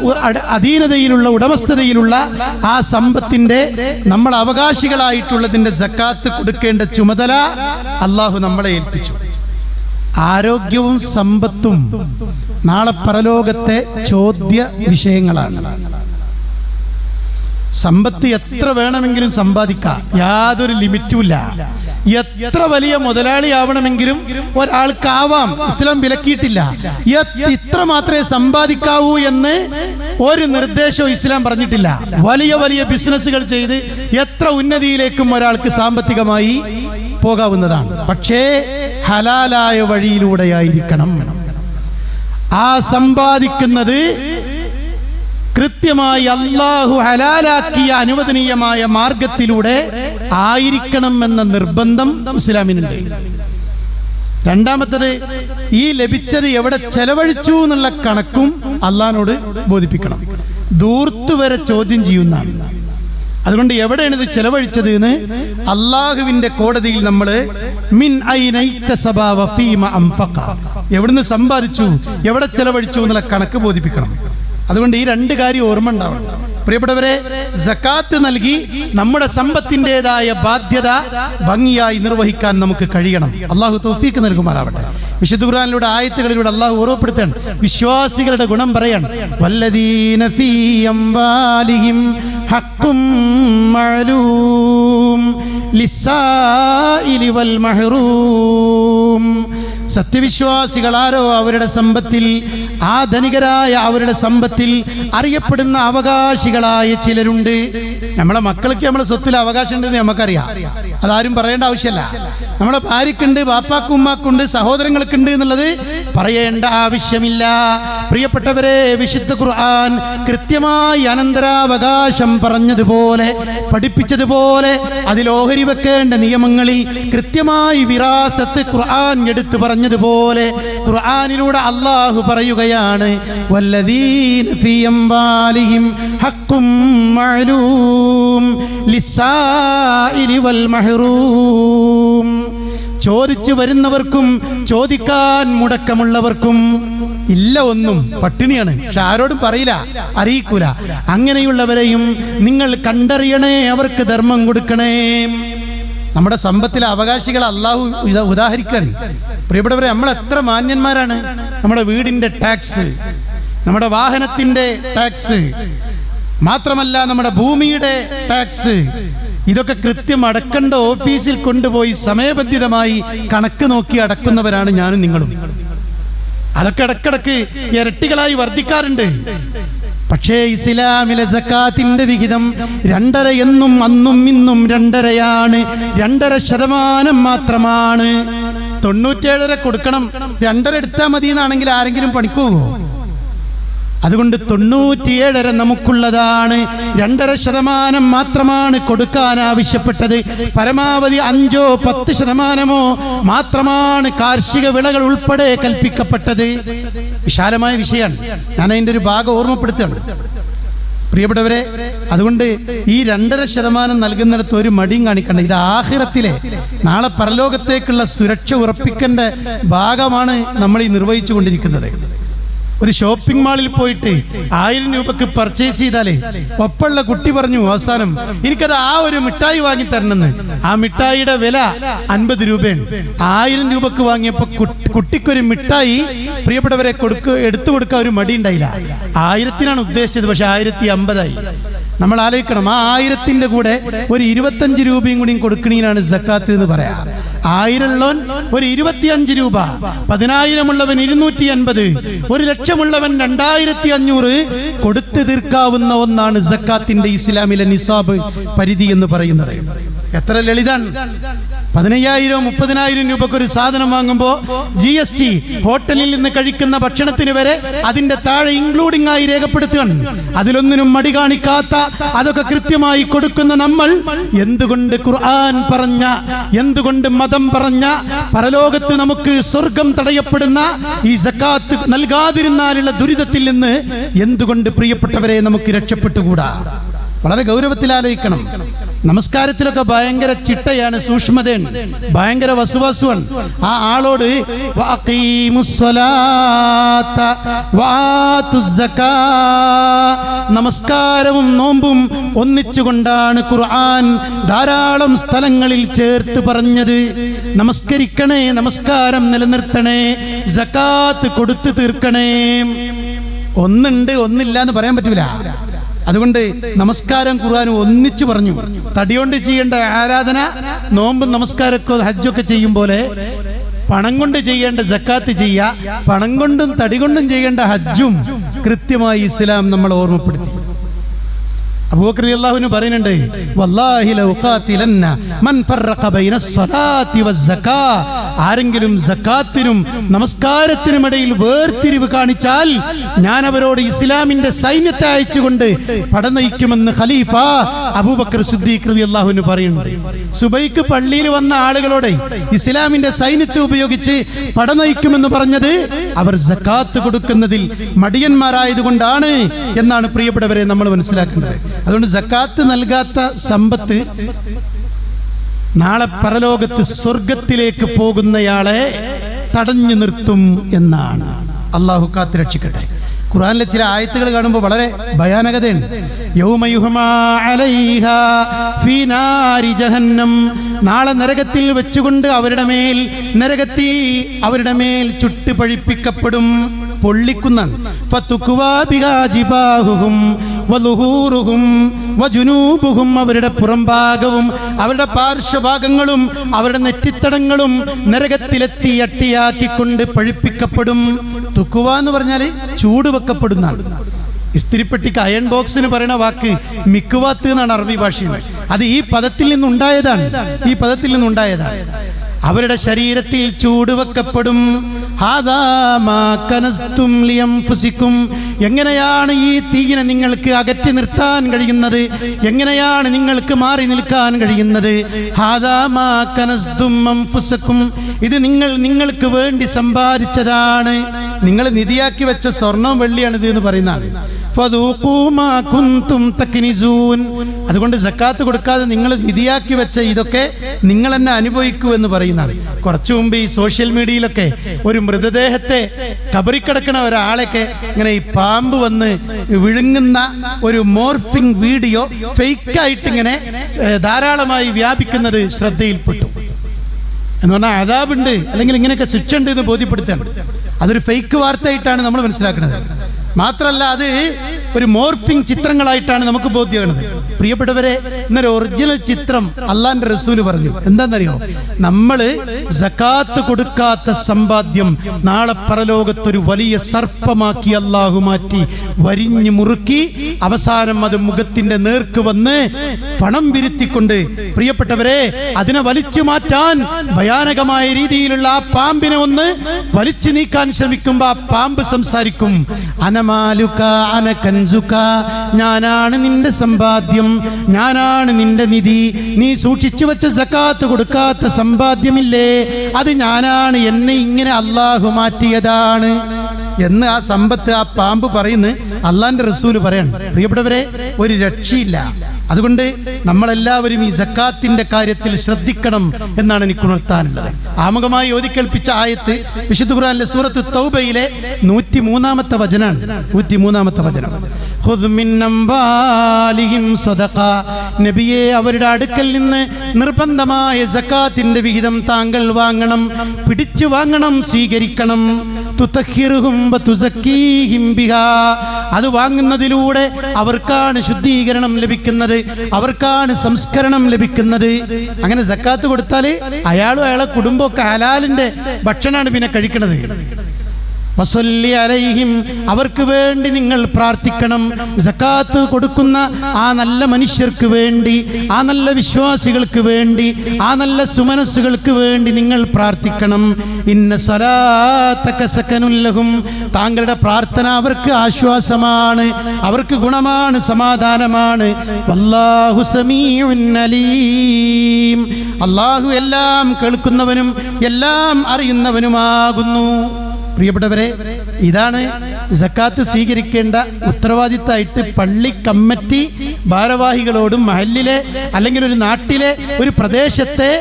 അധീനതയിലുള്ള, ഉടമസ്ഥതയിലുള്ള ആ സമ്പത്തിന്റെ നമ്മൾ അവകാശികളായിട്ടുള്ളതിന്റെ സക്കാത്ത് കൊടുക്കേണ്ട ചുമതല അള്ളാഹു നമ്മളെ ഏൽപ്പിച്ചു. ആരോഗ്യവും സമ്പത്തും നാളെ പരലോകത്തെ ചോദ്യ വിഷയങ്ങളാണ്. സമ്പത്ത് എത്ര വേണമെങ്കിലും സമ്പാദിക്കാം, യാതൊരു ലിമിറ്റുമില്ല. എത്ര വലിയ മുതലാളിയാവണമെങ്കിലും ഒരാൾക്കാവാം, ഇസ്ലാം വിലക്കിയിട്ടില്ല. ഇത്ര മാത്രമേ സമ്പാദിക്കാവൂ എന്ന് ഒരു നിർദ്ദേശവും ഇസ്ലാം പറഞ്ഞിട്ടില്ല. വലിയ വലിയ ബിസിനസ്സുകൾ ചെയ്ത് എത്ര ഉന്നതിയിലേക്കും ഒരാൾക്ക് സാമ്പത്തികമായി പോകാവുന്നതാണ്. പക്ഷേ ഹലാലായ വഴിയിലൂടെയായിരിക്കണം. ആ സമ്പാദിക്കുന്നത് കൃത്യമായി അള്ളാഹു ഹലാലാക്കിയ അനുവദനീയമായ മാർഗത്തിലൂടെ ആയിരിക്കണം എന്ന നിർബന്ധം ഇസ്ലാമിനുണ്ട്. രണ്ടാമത്തത്, ഈ ലഭിച്ചത് എവിടെ ചെലവഴിച്ചു എന്നുള്ള കണക്കും അള്ളാഹിനോട് ബോധിപ്പിക്കണം. ദൂർത്ത് വരെ ചോദ്യം ചെയ്യുന്നതാണ്. അതുകൊണ്ട് എവിടെയാണ് ഇത് ചെലവഴിച്ചത് എന്ന് അള്ളാഹുവിന്റെ കോടതിയിൽ നമ്മൾ എവിടുന്ന് സമ്പാദിച്ചു, എവിടെ ചെലവഴിച്ചു എന്നുള്ള കണക്ക് ബോധിപ്പിക്കണം. അതുകൊണ്ട് ഈ രണ്ട് കാര്യം ഓർമ്മ ഉണ്ടാവണം. പ്രിയപ്പെട്ടവരെ, സക്കാത്ത് നൽകി നമ്മുടെ സമ്പത്തിൻ്റെതായ ബാധ്യത ഭംഗിയായി നിർവഹിക്കാൻ നമുക്ക് കഴിയണം. അള്ളാഹു തൗഫീഖ് നൽകുമാറാവട്ടെ. വിശുദ്ധ ഖുർആനിലൂടെ, ആയത്തുകളിലൂടെ അള്ളാഹു ഓർമ്മപ്പെടുത്താൻ, വിശ്വാസികളുടെ ഗുണം പറയാൻ. വല്ലദീന ഫീ അംവാലിഹിം ഹഖ്ഖും മഅലൂം ലിസ്സായിലി വൽ മഹ്റൂം. സത്യവിശ്വാസികളാരോ അവരുടെ സമ്പത്തിൽ, ആ ധനികരായ അവരുടെ സമ്പത്തിൽ അറിയപ്പെടുന്ന അവകാശികളായ ചിലരുണ്ട്. നമ്മളെ മക്കൾക്ക് നമ്മളെ സ്വത്തിൽ അവകാശം ഉണ്ടെന്ന് നമുക്കറിയാം, അതാരും പറയേണ്ട ആവശ്യമല്ല. നമ്മളെ ഭാര്യക്കുണ്ട്, ബാപ്പാക്കും ഉമ്മാക്കുണ്ട്, സഹോദരങ്ങൾക്കുണ്ട് എന്നുള്ളത് പറയേണ്ട ആവശ്യമില്ല. പ്രിയപ്പെട്ടവരെ, വിശുദ്ധ ഖുർആൻ കൃത്യമായി അനന്തരാവകാശം പറഞ്ഞതുപോലെ, പഠിപ്പിച്ചതുപോലെ, അതിൽ ഓഹരി വെക്കേണ്ട നിയമങ്ങളിൽ കൃത്യമായി വിറാസത്ത് ഖുർആൻ എടുത്തു പറഞ്ഞതുപോലെ ഖുർആനിലൂടെ അള്ളാഹു പറയുകയാണ്, വല്ലദീന ഫീ അംവാലിഹിം ഹഖ്ഖും മഅലൂം ലിസ്സായിലി വൽ മഹ്റൂം. ചോദിച്ചു വരുന്നവർക്കും ചോദിക്കാൻ മുടക്കമുള്ളവർക്കും ഇല്ല, ഒന്നും പട്ടിണിയാണ്, പക്ഷെ ആരോടും പറയില്ല, അറിയിക്കൂല. അങ്ങനെയുള്ളവരെയും നിങ്ങൾ കണ്ടറിയണേ, അവർക്ക് ധർമ്മം കൊടുക്കണേ. നമ്മുടെ സമ്പത്തിലെ അവകാശികളെ അള്ളാഹു ഉദാഹരിക്കാൻ. പ്രിയപ്പെട്ടവരെ, നമ്മൾ എത്ര മാന്യന്മാരാണ്. നമ്മുടെ വീടിന്റെ ടാക്സ്, നമ്മുടെ വാഹനത്തിന്റെ ടാക്സ്, മാത്രമല്ല നമ്മുടെ ഭൂമിയുടെ ടാക്സ്, ഇതൊക്കെ കൃത്യം അടക്കേണ്ട ഓഫീസിൽ കൊണ്ടുപോയി സമയബന്ധിതമായി കണക്ക് നോക്കി അടക്കുന്നവരാണ് ഞാനും നിങ്ങളും. അതൊക്കെ ഇടക്കിടക്ക് ഇരട്ടികളായി വർദ്ധിക്കാറുണ്ട്. പക്ഷേ ഇസ്ലാമിലെ സക്കാത്തിന്റെ വിഹിതം 2.5 എന്നും അന്നും ഇന്നും 2.5 2.5% മാത്രമാണ്. 97.5 കൊടുക്കണം, 2.5 എടുത്താൽ മതി എന്നാണെങ്കിൽ ആരെങ്കിലും പണിക്ക് പോകുമോ? അതുകൊണ്ട് 97.5 നമുക്കുള്ളതാണ്. 2.5% മാത്രമാണ് കൊടുക്കാൻ ആവശ്യപ്പെട്ടത്. പരമാവധി 5-10% മാത്രമാണ് കാർഷിക വിളകൾ ഉൾപ്പെടെ കൽപ്പിക്കപ്പെട്ടത്. വിശാലമായ വിഷയമാണ്. ഞാൻ അതിൻ്റെ ഒരു ഭാഗം ഓർമ്മപ്പെടുത്തുകയാണ് പ്രിയപ്പെട്ടവരെ. അതുകൊണ്ട് ഈ 2.5% നൽകുന്നിടത്ത് ഒരു മടിയും കാണിക്കണ്ട. ഇത് ആഖിറത്തിലെ നാളെ പരലോകത്തേക്കുള്ള സുരക്ഷ ഉറപ്പിക്കേണ്ട ഭാഗമാണ് നമ്മൾ ഈ നിർവഹിച്ചു കൊണ്ടിരിക്കുന്നത്. ഒരു ഷോപ്പിംഗ് മാളിൽ പോയിട്ട് 1000 രൂപക്ക് പർച്ചേസ് ചെയ്താലേ ഒപ്പമുള്ള കുട്ടി പറഞ്ഞു അവസാനം എനിക്കത് ഒരു മിഠായി വാങ്ങി തരണമെന്ന്. ആ മിഠായിയുടെ വില 50 രൂപയാണ്. 1000 രൂപക്ക് വാങ്ങിയപ്പോൾ കുട്ടിക്കൊരു മിഠായി പ്രിയപ്പെട്ടവരെ എടുത്തു കൊടുക്കാൻ ഒരു മടി ഉണ്ടായില്ല. 1000-നാണ് ഉദ്ദേശിച്ചത്, പക്ഷെ 1050 നമ്മൾ ആലോചിക്കണം. ആ 1000-ന്റെ കൂടെ ഒരു 25 രൂപയും കൂടി കൊടുക്കണീനാണ് സക്കാത്ത് എന്ന് പറയാം. 1000 ഉള്ളവൻ ഒരു 25 രൂപ, 10,000 ഉള്ളവൻ 250, 1,00,000 ഉള്ളവൻ 2,500 കൊടുത്തു തീർക്കാവുന്ന ഒന്നാണ് സക്കാത്തിന്റെ ഇസ്ലാമിലെ നിസാബ് പരിധി എന്ന് പറയുന്നത്. എത്ര ലളിതാണ്. 15,000-30,000 രൂപക്ക് ഒരു സാധനം വാങ്ങുമ്പോൾ GST ഹോട്ടലിൽ നിന്ന് കഴിക്കുന്ന ഭക്ഷണത്തിന് വരെ അതിന്റെ താഴെ ഇൻക്ലൂഡിംഗ് ആയി രേഖപ്പെടുത്തുകയാണ്. അതിലൊന്നിനും മടി കാണിക്കാത്ത, അതൊക്കെ കൃത്യമായി കൊടുക്കുന്ന നമ്മൾ എന്തുകൊണ്ട് ഖുർആൻ പറഞ്ഞ, എന്തുകൊണ്ട് മതം പറഞ്ഞ, പരലോകത്ത് നമുക്ക് സ്വർഗം തടയപ്പെടുന്ന ഈ സക്കാത്ത് നൽകാതിരുന്നാലുള്ള ദുരിതത്തിൽ നിന്ന് എന്തുകൊണ്ട് പ്രിയപ്പെട്ടവരെ നമുക്ക് രക്ഷപ്പെട്ടുകൂടാ? വളരെ ഗൗരവത്തിൽ ആലോചിക്കണം. നമസ്കാരത്തിലൊക്കെ ഭയങ്കര ചിട്ടയാണ്, സൂക്ഷ്മതയാണ്, ഭയങ്കര വസുവാസുവാണ്. ആ ആളോട് നമസ്കാരവും നോമ്പും ഒന്നിച്ചുകൊണ്ടാണ് ഖുർആൻ ധാരാളം സ്ഥലങ്ങളിൽ ചേർത്ത് പറഞ്ഞത്. നമസ്കരിക്കണേ, നമസ്കാരം നിലനിർത്തണേ, സക്കാത്ത് കൊടുത്തു തീർക്കണേ. ഒന്നുണ്ട് ഒന്നില്ല എന്ന് പറയാൻ പറ്റൂല. അതുകൊണ്ട് നമസ്കാരം ഖുർആൻ ഒന്നിച്ചു പറഞ്ഞു. തടികൊണ്ട് ചെയ്യേണ്ട ആരാധന നോമ്പും നമസ്കാരമൊക്കെ ഹജ്ജൊക്കെ ചെയ്യും പോലെ പണം കൊണ്ട് ചെയ്യേണ്ട സക്കാത്ത് ചെയ്യുക, പണം കൊണ്ടും തടി കൊണ്ടും ചെയ്യേണ്ട ഹജ്ജും കൃത്യമായി ഇസ്ലാം നമ്മൾ ഓർമ്മപ്പെടുത്തി. അബൂബക്കർ റളിയല്ലാഹു അൻഹു പറയുന്നുണ്ട്, വല്ലാഹി ലൗ ഖാതിലന്ന മൻ ഫറഖ ബൈന സ്വലാത്തി വസ്സകാ, ആരെങ്കിലും സക്കാത്തിനും നമസ്കാരത്തിനും ഇടയിൽ വേർതിരിവ് കാണിച്ചാൽ ഞാൻ അവരോട് ഇസ്ലാമിന്റെ സൈന്യത്തെ അയച്ചുകൊണ്ട് പടനയിക്കുമെന്ന് ഖലീഫ അബൂബക്കർ സിദ്ദീഖ് റളിയല്ലാഹു അൻഹു പറയുന്നുണ്ട്. സുബൈക്ക് പള്ളിയിൽ വന്ന ആളുകളോട് ഇസ്ലാമിന്റെ സൈന്യത്തെ ഉപയോഗിച്ച് പടനയിക്കുമെന്ന് പറഞ്ഞത് അവർ സക്കാത്ത് കൊടുക്കുന്നതിൽ മടിയന്മാരായതുകൊണ്ടാണ് എന്നാണ് പ്രിയപ്പെട്ടവരെ നമ്മൾ മനസ്സിലാക്കുന്നത്. അതുകൊണ്ട് സക്കാത്ത് നൽകാത്ത സമ്പത്ത് നാളെ പരലോകത്ത് സ്വർഗത്തിലേക്ക് പോകുന്നയാളെ തടഞ്ഞു നിർത്തും എന്നാണ്. അള്ളാഹു കാത്ത് രക്ഷിക്കട്ടെ. ഖുർആനിലെ ചില ആയത്തുകൾ കാണുമ്പോൾ വളരെ ഭയാനകതയുണ്ട്. യൗമയുഹ്മാ അലൈഹാ ഫീ നാരി ജഹന്നം, നാളെ നരകത്തിൽ വെച്ചുകൊണ്ട് അവരുടെ മേൽ നരകത്തീ അവരുടെ മേൽ ചുട്ട് പഴിപ്പിക്കപ്പെടും, പൊള്ളിക്കുന്നതാണ്. ഫതുക്വാ ബിഹാ ജിബാഹുഹും വളുഹൂറുഹും വജുനൂബുഹും, അവരുടെ പുറംഭാഗവും അവരുടെ പാർശ്വഭാഗങ്ങളും അവരുടെ നെറ്റിത്തടങ്ങളും നരകത്തിലെത്തി അട്ടിയാക്കിക്കൊണ്ട് പഴിപ്പിക്കപ്പെടും. തുക്കുവ എന്ന് പറഞ്ഞാൽ ചൂട് വെക്കപ്പെടുന്നതാണ്. ഇസ്തിരിപ്പെട്ടിക്ക് അയൺ ബോക്സിന് പറയുന്ന വാക്ക് മിക്കുവാത്ത് എന്നാണ് അറബി ഭാഷയിൽ. അത് ഈ പദത്തിൽ നിന്നുണ്ടായതാണ്. അവരുടെ ശരീരത്തിൽ ചൂട് വെക്കപ്പെടും. എങ്ങനെയാണ് ഈ തീയിനെ നിങ്ങൾക്ക് അകറ്റി നിർത്താൻ കഴിയുന്നത്? എങ്ങനെയാണ് നിങ്ങൾക്ക് മാറി നിൽക്കാൻ കഴിയുന്നത്? ഇത് നിങ്ങൾക്ക് വേണ്ടി സമ്പാദിച്ചതാണ്, നിങ്ങൾ നിധിയാക്കി വെച്ച സ്വർണവും വെള്ളിയാണിത് എന്ന് പറയുന്നതാണ്. അതുകൊണ്ട് സക്കാത്ത് കൊടുക്കാതെ നിങ്ങൾ നിധിയാക്കി വെച്ച ഇതൊക്കെ നിങ്ങൾ തന്നെ അനുഭവിക്കൂ എന്ന് പറയുന്നതാണ്. കുറച്ചു മുമ്പ് ഈ സോഷ്യൽ മീഡിയയിലൊക്കെ ഒരു മൃതദേഹത്തെ കബറിക്കിടക്കണ ഒരാളെയൊക്കെ ഇങ്ങനെ ഈ പാമ്പ് വന്ന് വിഴുങ്ങുന്ന ഒരു മോർഫിംഗ് വീഡിയോ ഫേക്കായിട്ട് ഇങ്ങനെ ധാരാളമായി വ്യാപിക്കുന്നത് ശ്രദ്ധയിൽപ്പെട്ടു. എന്ന് പറഞ്ഞാൽ അദാബുണ്ട്, അല്ലെങ്കിൽ ഇങ്ങനെയൊക്കെ ശിക്ഷ ഉണ്ട് എന്ന് ബോധ്യപ്പെടുത്താണ്. അതൊരു ഫേക്ക് വാർത്തയായിട്ടാണ് നമ്മൾ മനസ്സിലാക്കുന്നത്. മാത്രമല്ല അത് ഒരു മോർഫിംഗ് ചിത്രങ്ങളായിട്ടാണ് നമുക്ക് ബോധ്യമാകുന്നത്. പ്രിയപ്പെട്ടവരെ, ഇന്നൊരു ഒറിജിനൽ ചിത്രം അള്ളാന്റെ റസൂല് പറഞ്ഞു. എന്താണെന്നറിയോ? നമ്മള് സകാത്ത് കൊടുക്കാത്ത സമ്പാദ്യം നാളെ പരലോകത്തൊരു വലിയ സർപ്പമാക്കി അള്ളാഹു മാറ്റി വരിഞ്ഞു മുറുക്കി അവസാനം അത് മുഖത്തിന്റെ നേർക്ക് വന്ന് പണം വിരുത്തിക്കൊണ്ട്, പ്രിയപ്പെട്ടവരെ, അതിനെ വലിച്ചു മാറ്റാൻ ഭയാനകമായ രീതിയിലുള്ള ആ പാമ്പിനെ ഒന്ന് വലിച്ചു നീക്കാൻ ശ്രമിക്കുമ്പോ ആ പാമ്പ് സംസാരിക്കും, അനമാലുക അനകൻസുക, ഞാനാണ് നിന്റെ സമ്പാദ്യം, ഞാനാണ് നിന്റെ നിധി, നീ സൂക്ഷിച്ചു വെച്ച സകാത്ത് കൊടുക്കാത്ത സമ്പാദ്യമില്ലേ, അത് ഞാനാണ്, എന്നെ ഇങ്ങനെ അള്ളാഹു മാറ്റിയതാണ് എന്ന് ആ സമ്പത്ത് ആ പാമ്പ് പറയുന്നു. അള്ളാന്റെ റസൂല് പറയാണ്. പ്രിയപ്പെട്ടവരെ, ഒരു രക്ഷയില്ല. അതുകൊണ്ട് നമ്മളെല്ലാവരും ഈ സക്കാത്തിന്റെ കാര്യത്തിൽ ശ്രദ്ധിക്കണം എന്നാണ് എനിക്ക് ഉണർത്താനുള്ളത്. ആമുഖമായി ഓതിക്കേൽപ്പിച്ച ആയത്ത് വിശുദ്ധ ഖുർആനിലെ സൂറത്ത് തൗബയിലെ 103-ാമത്തെ വചനാണ്. 103-ാമത്തെ വചനം, ഖുദ് മിൻ അംവാലിഹിം സദഖ, നബിയെ, അവരുടെ അടുക്കൽ നിന്ന് നിർബന്ധമായ സക്കാത്തിന്റെ വിഹിതം താങ്കൾ വാങ്ങണം, പിടിച്ചു വാങ്ങണം, സ്വീകരിക്കണം. തുതഹിറുഹും വതുസക്കീഹിം ബിഹാ, അത് വാങ്ങുന്നതിലൂടെ അവർക്കാണ് ശുദ്ധീകരണം ലഭിക്കുന്നത്, അവർക്കാണ് സംസ്കരണം ലഭിക്കുന്നത്. അങ്ങനെ സക്കാത്ത് കൊടുത്താൽ അയാളും അയാളെ കുടുംബമൊക്കെ ഹലാലിന്റെ ഭക്ഷണമാണ് പിന്നെ കഴിക്കുന്നത്. വസല്ലി അലൈഹിം, അവർക്ക് വേണ്ടി നിങ്ങൾ പ്രാർത്ഥിക്കണം. സക്കാത്ത് കൊടുക്കുന്ന ആ നല്ല മനുഷ്യർക്ക് വേണ്ടി, ആ നല്ല വിശ്വാസികൾക്ക് വേണ്ടി, ആ നല്ല സുമനസ്സുകൾക്ക് വേണ്ടി നിങ്ങൾ പ്രാർത്ഥിക്കണം. ഇന്ന സ്വലാത്തക സകനുൽ ലഹും, താങ്കളുടെ പ്രാർത്ഥന അവർക്ക് ആശ്വാസമാണ്, അവർക്ക് ഗുണമാണ്, സമാധാനമാണ്. വല്ലാഹു സമീഉൻ അലീം, അല്ലാഹു എല്ലാം കേൾക്കുന്നവനും എല്ലാം അറിയുന്നവനുമാകുന്നു. പ്രിയപ്പെട്ടവരെ, ഇതാണ് സക്കാത്ത് സ്വീകരിക്കേണ്ട ഉത്തരവാദിത്തമായിട്ട് പള്ളി കമ്മിറ്റി ഭാരവാഹികളോടും മഹല്ലിലെ അല്ലെങ്കിൽ ഒരു നാട്ടിലെ ഒരു പ്രദേശത്തെ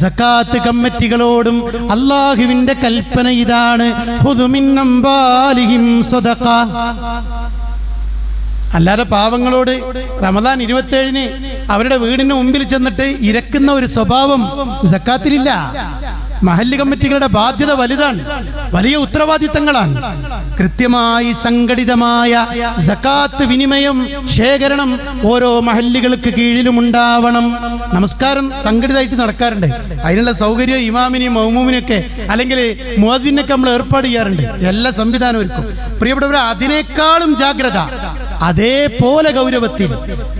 സക്കാത്ത് കമ്മിറ്റികളോടും അല്ലാഹുവിന്റെ കൽപ്പന ഇതാണ്, ഖുദ് മിൻ അംവാലിഹിം സദഖ. അല്ലാതെ പാവങ്ങളോട് റമദാൻ 27-ന് അവരുടെ വീടിന് മുമ്പിൽ ചെന്നിട്ട് ഇരക്കുന്ന ഒരു സ്വഭാവം സക്കാത്തിലില്ല. മഹല്ല് കമ്മിറ്റികളുടെ ബാധ്യത വലുതാണ്, വലിയ ഉത്തരവാദിത്തങ്ങളാണ്. കൃത്യമായി സംഘടിതമായ സക്കാത്ത് വിനിമയം, ശേഖരണം ഓരോ മഹല്ലുകൾക്ക് കീഴിലും ഉണ്ടാവണം. നമസ്കാരം സംഘടിതമായിട്ട് നടക്കാറുണ്ട്. അതിനുള്ള സൗകര്യം ഇമാമിനെയും മൗമൂമിനെയൊക്കെ അല്ലെങ്കിൽ മുഅദ്ദിനൊക്കെ നമ്മൾ ഏർപ്പാട് ചെയ്യാറുണ്ട്. എല്ലാ സംവിധാനവും ഒരുക്കും. പ്രിയപ്പെട്ടവരെ, അതിനേക്കാളും ജാഗ്രത, അതേപോലെ ഗൗരവത്തിൽ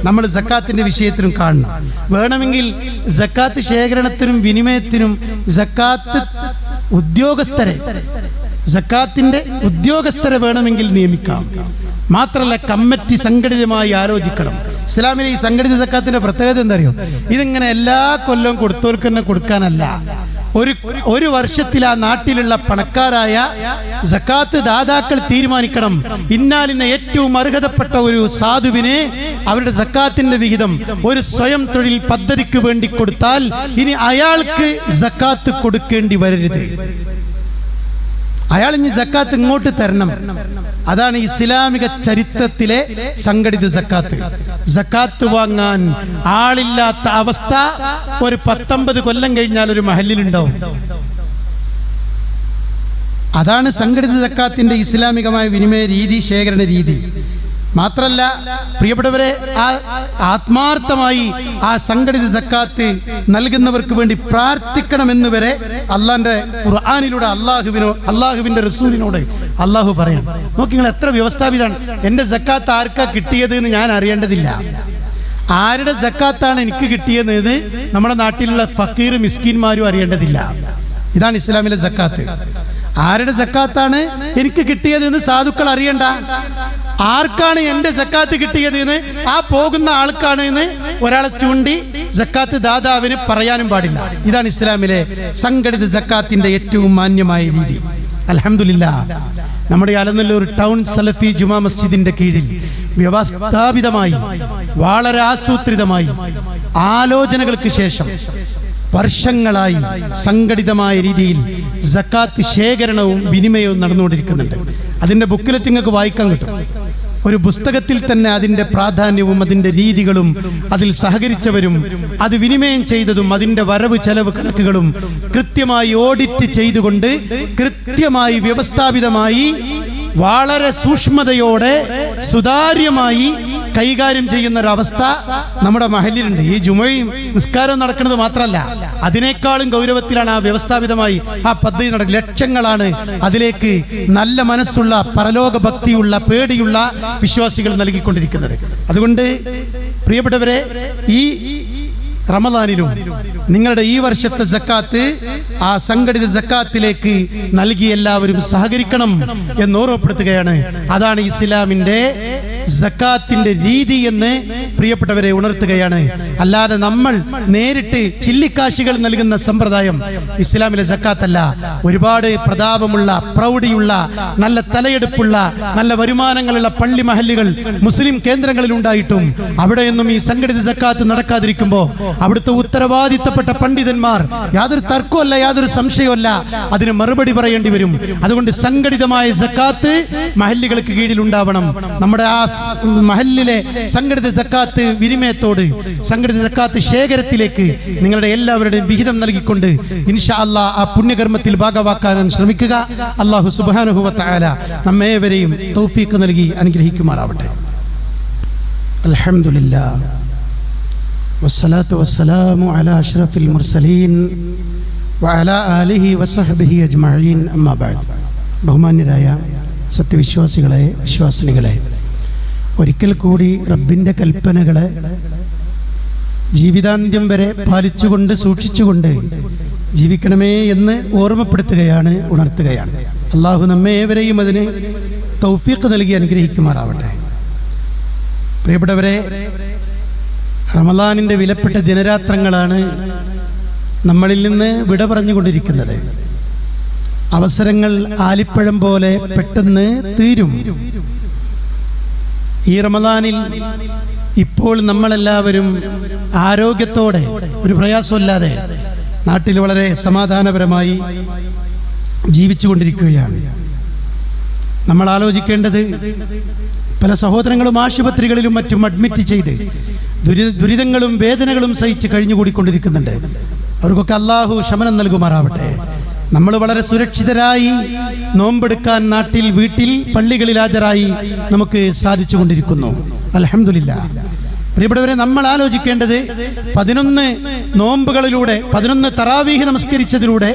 നമ്മൾ സക്കാത്തിന്റെ വിഷയത്തിലും കാണണം. വേണമെങ്കിൽ സക്കാത്ത് ശേഖരണത്തിനും വിനിമയത്തിനും സക്കാത്തിന്റെ ഉദ്യോഗസ്ഥരെ വേണമെങ്കിൽ നിയമിക്കാം. മാത്രമല്ല, കമ്മിറ്റി സംഘടിതമായി ആലോചിക്കണം. ഇസ്ലാമിലെ ഈ സംഘടിത സക്കാത്തിന്റെ പ്രത്യേകത എന്താ അറിയോ? ഇതിങ്ങനെ എല്ലാ കൊല്ലവും കൊടുത്തവർക്ക് തന്നെ കൊടുക്കാനല്ല. ഒരു വർഷത്തിൽ ആ നാട്ടിലുള്ള പണക്കാരായ സക്കാത്ത് ദാതാക്കൾ തീരുമാനിക്കണം, ഇന്നാലിന്ന ഏറ്റവും അർഹതപ്പെട്ട ഒരു സാധുവിനെ അവരുടെ സക്കാത്തിന്റെ വിഹിതം ഒരു സ്വയം തൊഴിൽ പദ്ധതിക്ക് വേണ്ടി കൊടുത്താൽ ഇനി അയാൾക്ക് സക്കാത്ത് കൊടുക്കേണ്ടി വരരുത്. അയാൾ ഇനി സക്കാത്ത് ഇങ്ങോട്ട് തരണം. അതാണ് ഇസ്ലാമിക ചരിത്രത്തിലെ സംഘടിത സക്കാത്ത്. സക്കാത്ത് വാങ്ങാൻ ആളില്ലാത്ത അവസ്ഥ ഒരു 19 കൊല്ലം കഴിഞ്ഞാൽ ഒരു മഹല്ലിലുണ്ടാവും. അതാണ് സംഘടിത സക്കാത്തിന്റെ ഇസ്ലാമികമായ വിനിമയ രീതി, ശേഖരണ രീതി. മാത്രല്ല പ്രിയപ്പെട്ടവരെ, ആ ആത്മാർത്ഥമായി ആ സംഘടിത സക്കാത്ത് നൽകുന്നവർക്ക് വേണ്ടി പ്രാർത്ഥിക്കണമെന്ന് വരെ അള്ളാന്റെ ഖുർആനിലൂടെ അള്ളാഹുവിന്റെ റസൂലിനോട് അള്ളാഹു പറയണം. നോക്കി, നിങ്ങൾ എത്ര വ്യവസ്ഥാപിതാണ്. എൻ്റെ സക്കാത്ത് ആർക്കാ കിട്ടിയത് എന്ന് ഞാൻ അറിയേണ്ടതില്ല. ആരുടെ സക്കാത്താണ് എനിക്ക് കിട്ടിയതെന്ന് നമ്മുടെ നാട്ടിലുള്ള ഫക്കീർ മിസ്കീന്മാരും അറിയേണ്ടതില്ല. ഇതാണ് ഇസ്ലാമിലെ സക്കാത്ത്. ആരുടെ സക്കാത്താണ് എനിക്ക് കിട്ടിയത് എന്ന് സാധുക്കൾ അറിയണ്ട. ആർക്കാണ് എൻ്റെ സക്കാത്ത് കിട്ടിയത് എന്ന് ആ പോകുന്ന ആൾക്കാണ് എന്ന് ഒരാളെ ചൂണ്ടി സക്കാത്ത് ദാതാവിന് പറയാനും പാടില്ല. ഇതാണ് ഇസ്ലാമിലെ സംഘടിത സക്കാത്തിന്റെ ഏറ്റവും മാന്യമായ രീതി. അൽഹംദുലില്ലാഹ്, നമ്മുടെ അലനല്ലൂർ ടൗൺ സലഫി ജുമാ മസ്ജിദിന്റെ കീഴിൽ വ്യവസ്ഥാപിതമായി, വളരെ ആസൂത്രിതമായി, ആലോചനകൾക്ക് ശേഷം വർഷങ്ങളായി സംഘടിതമായ രീതിയിൽ സക്കാത്ത് ശേഖരണവും വിനിമയവും നടന്നുകൊണ്ടിരിക്കുന്നുണ്ട്. അതിൻ്റെ ബുക്കിലെറ്റ് നിങ്ങൾക്ക് വായിക്കാൻ കിട്ടും. ഒരു പുസ്തകത്തിൽ തന്നെ അതിൻ്റെ പ്രാധാന്യവും അതിൻ്റെ രീതികളും അതിൽ സഹകരിച്ചവരും അത് വിനിമയം ചെയ്തതും അതിൻ്റെ വരവ് ചെലവ് കണക്കുകളും കൃത്യമായി ഓഡിറ്റ് ചെയ്തുകൊണ്ട് കൃത്യമായി വ്യവസ്ഥാപിതമായി വളരെ സൂക്ഷ്മതയോടെ സുതാര്യമായി കൈകാര്യം ചെയ്യുന്ന ഒരു അവസ്ഥ നമ്മുടെ മഹല്ലിലുണ്ട്. ഈ ജുമയും നിസ്കാരവും നടക്കുന്നത് മാത്രമല്ല, അതിനേക്കാളും ഗൗരവത്തിലാണ് ആ വ്യവസ്ഥാപിതമായി ആ പദ്ധതി നടക്കുന്നത്. ലക്ഷങ്ങളാണ് അതിലേക്ക് നല്ല മനസ്സുള്ള, പരലോക ഭക്തിയുള്ള, പേടിയുള്ള വിശ്വാസികൾ നൽകിക്കൊണ്ടിരിക്കുന്നത്. അതുകൊണ്ട് പ്രിയപ്പെട്ടവരെ, ഈ റമദാനിലും നിങ്ങളുടെ ഈ വർഷത്തെ സക്കാത്ത് ആ സംഘടിത സക്കാത്തിലേക്ക് നൽകി എല്ലാവരും സഹകരിക്കണം എന്ന് ഓർമ്മപ്പെടുത്തുകയാണ്. അതാണ് ഇസ്ലാമിന്റെ സക്കാത്തിന്റെ രീതി എന്ന് പ്രിയപ്പെട്ടവരെ ഉണർത്തുകയാണ്. അല്ലാതെ നമ്മൾ നേരിട്ട് ചില്ലിക്കാശികൾ നൽകുന്ന സമ്പ്രദായം ഇസ്ലാമിലെ സക്കാത്തല്ല. ഒരുപാട് പ്രതാപമുള്ള, പ്രൗഢിയുള്ള, നല്ല തലയെടുപ്പുള്ള, നല്ല വരുമാനങ്ങളുള്ള പള്ളി മഹല്ലുകൾ മുസ്ലിം കേന്ദ്രങ്ങളിൽ ഉണ്ടായിട്ടും അവിടെയൊന്നും ഈ സംഘടിത സക്കാത്ത് നടക്കാതിരിക്കുമ്പോൾ അവിടുത്തെ ഉത്തരവാദിത്തപ്പെട്ട പണ്ഡിതന്മാർ യാതൊരു തർക്കമല്ല, യാതൊരു സംശയമല്ല, അതിന് മറുപടി പറയേണ്ടി വരും. അതുകൊണ്ട് സംഘടിതമായ സക്കാത്ത് മഹല്ലുകൾക്ക് കീഴിൽ ഉണ്ടാവണം. നമ്മുടെ ആ മഹല്ലിലെ സംഘടിത സക്കാത്ത് വിനിമയത്തോട്, സംഘടിത സക്കാത്ത് ശേഖരത്തിലേക്ക് നിങ്ങളുടെ എല്ലാവരുടെയും വിഹിതം നൽകിക്കൊണ്ട് ഇൻഷാ അല്ലാഹ് ആ പുണ്യകർമ്മത്തിൽ ഭാഗവാക്കാൻ ശ്രമിക്കുക. അല്ലാഹു സുബ്ഹാനഹു വ തആല നമ്മേവരെയും തൗഫീഖ് നൽകി അനുഗ്രഹിക്കുമാറാവട്ടെ. അൽഹംദുലില്ലാഹ് വസ്സലാത്തു വസ്സലാമു അലാ അഷ്റഫിൽ മുർസലീൻ വഅലാ ആലിഹി വസഹ്ബിഹി അജ്മഈൻ. അമ്മാ ബഅദ്. ബഹുമാന്യരായ സത്യവിശ്വാസികളെ, വിശ്വാസിനികളെ, ഒരിക്കൽ കൂടി റബ്ബിൻ്റെ കൽപ്പനകളെ ജീവിതാന്ത്യം വരെ പാലിച്ചുകൊണ്ട് സൂക്ഷിച്ചുകൊണ്ട് ജീവിക്കണമേ എന്ന് ഓർമ്മപ്പെടുത്തുകയാണ്, ഉണർത്തുകയാണ്. അള്ളാഹു നമ്മേവരെയും അതിന് തൗഫീഖ് നൽകി അനുഗ്രഹിക്കുമാറാവട്ടെ. പ്രിയപ്പെട്ടവരെ, റമദാനിൻ്റെ വിലപ്പെട്ട ദിനരാത്രങ്ങളാണ് നമ്മളിൽ നിന്ന് വിട പറഞ്ഞുകൊണ്ടിരിക്കുന്നത്. അവസരങ്ങൾ ആലിപ്പഴം പോലെ പെട്ടെന്ന് തീരും. ഈ റമദാനിൽ ഇപ്പോൾ നമ്മളെല്ലാവരും ആരോഗ്യത്തോടെ, ഒരു പ്രയാസമില്ലാതെ നാട്ടിൽ വളരെ സമാധാനപരമായി ജീവിച്ചുകൊണ്ടിരിക്കുകയാണ്. നമ്മൾ ആലോചിക്കേണ്ടത്, പല സഹോദരങ്ങളും ആശുപത്രികളിലും മറ്റും അഡ്മിറ്റ് ചെയ്ത് ദുരിതങ്ങളും വേദനകളും സഹിച്ച് കഴിഞ്ഞുകൂടിക്കൊണ്ടിരിക്കുന്നുണ്ട്. അവർക്കൊക്കെ അള്ളാഹു ശമനം നൽകുമാറാവട്ടെ. നമ്മൾ വളരെ സുരക്ഷിതരായി നോമ്പെടുക്കാൻ നാട്ടിൽ, വീട്ടിൽ, പള്ളികളിൽ ഹാജരായി നമുക്ക് സാധിച്ചു കൊണ്ടിരിക്കുന്നു. അൽഹംദുലില്ലാഹ്. പ്രിയപ്പെട്ടവരെ, നമ്മൾ ആലോചിക്കേണ്ടത് 11 നോമ്പുകളിലൂടെ, 11 തറാവീഹ് നമസ്കരിച്ചതിലൂടെ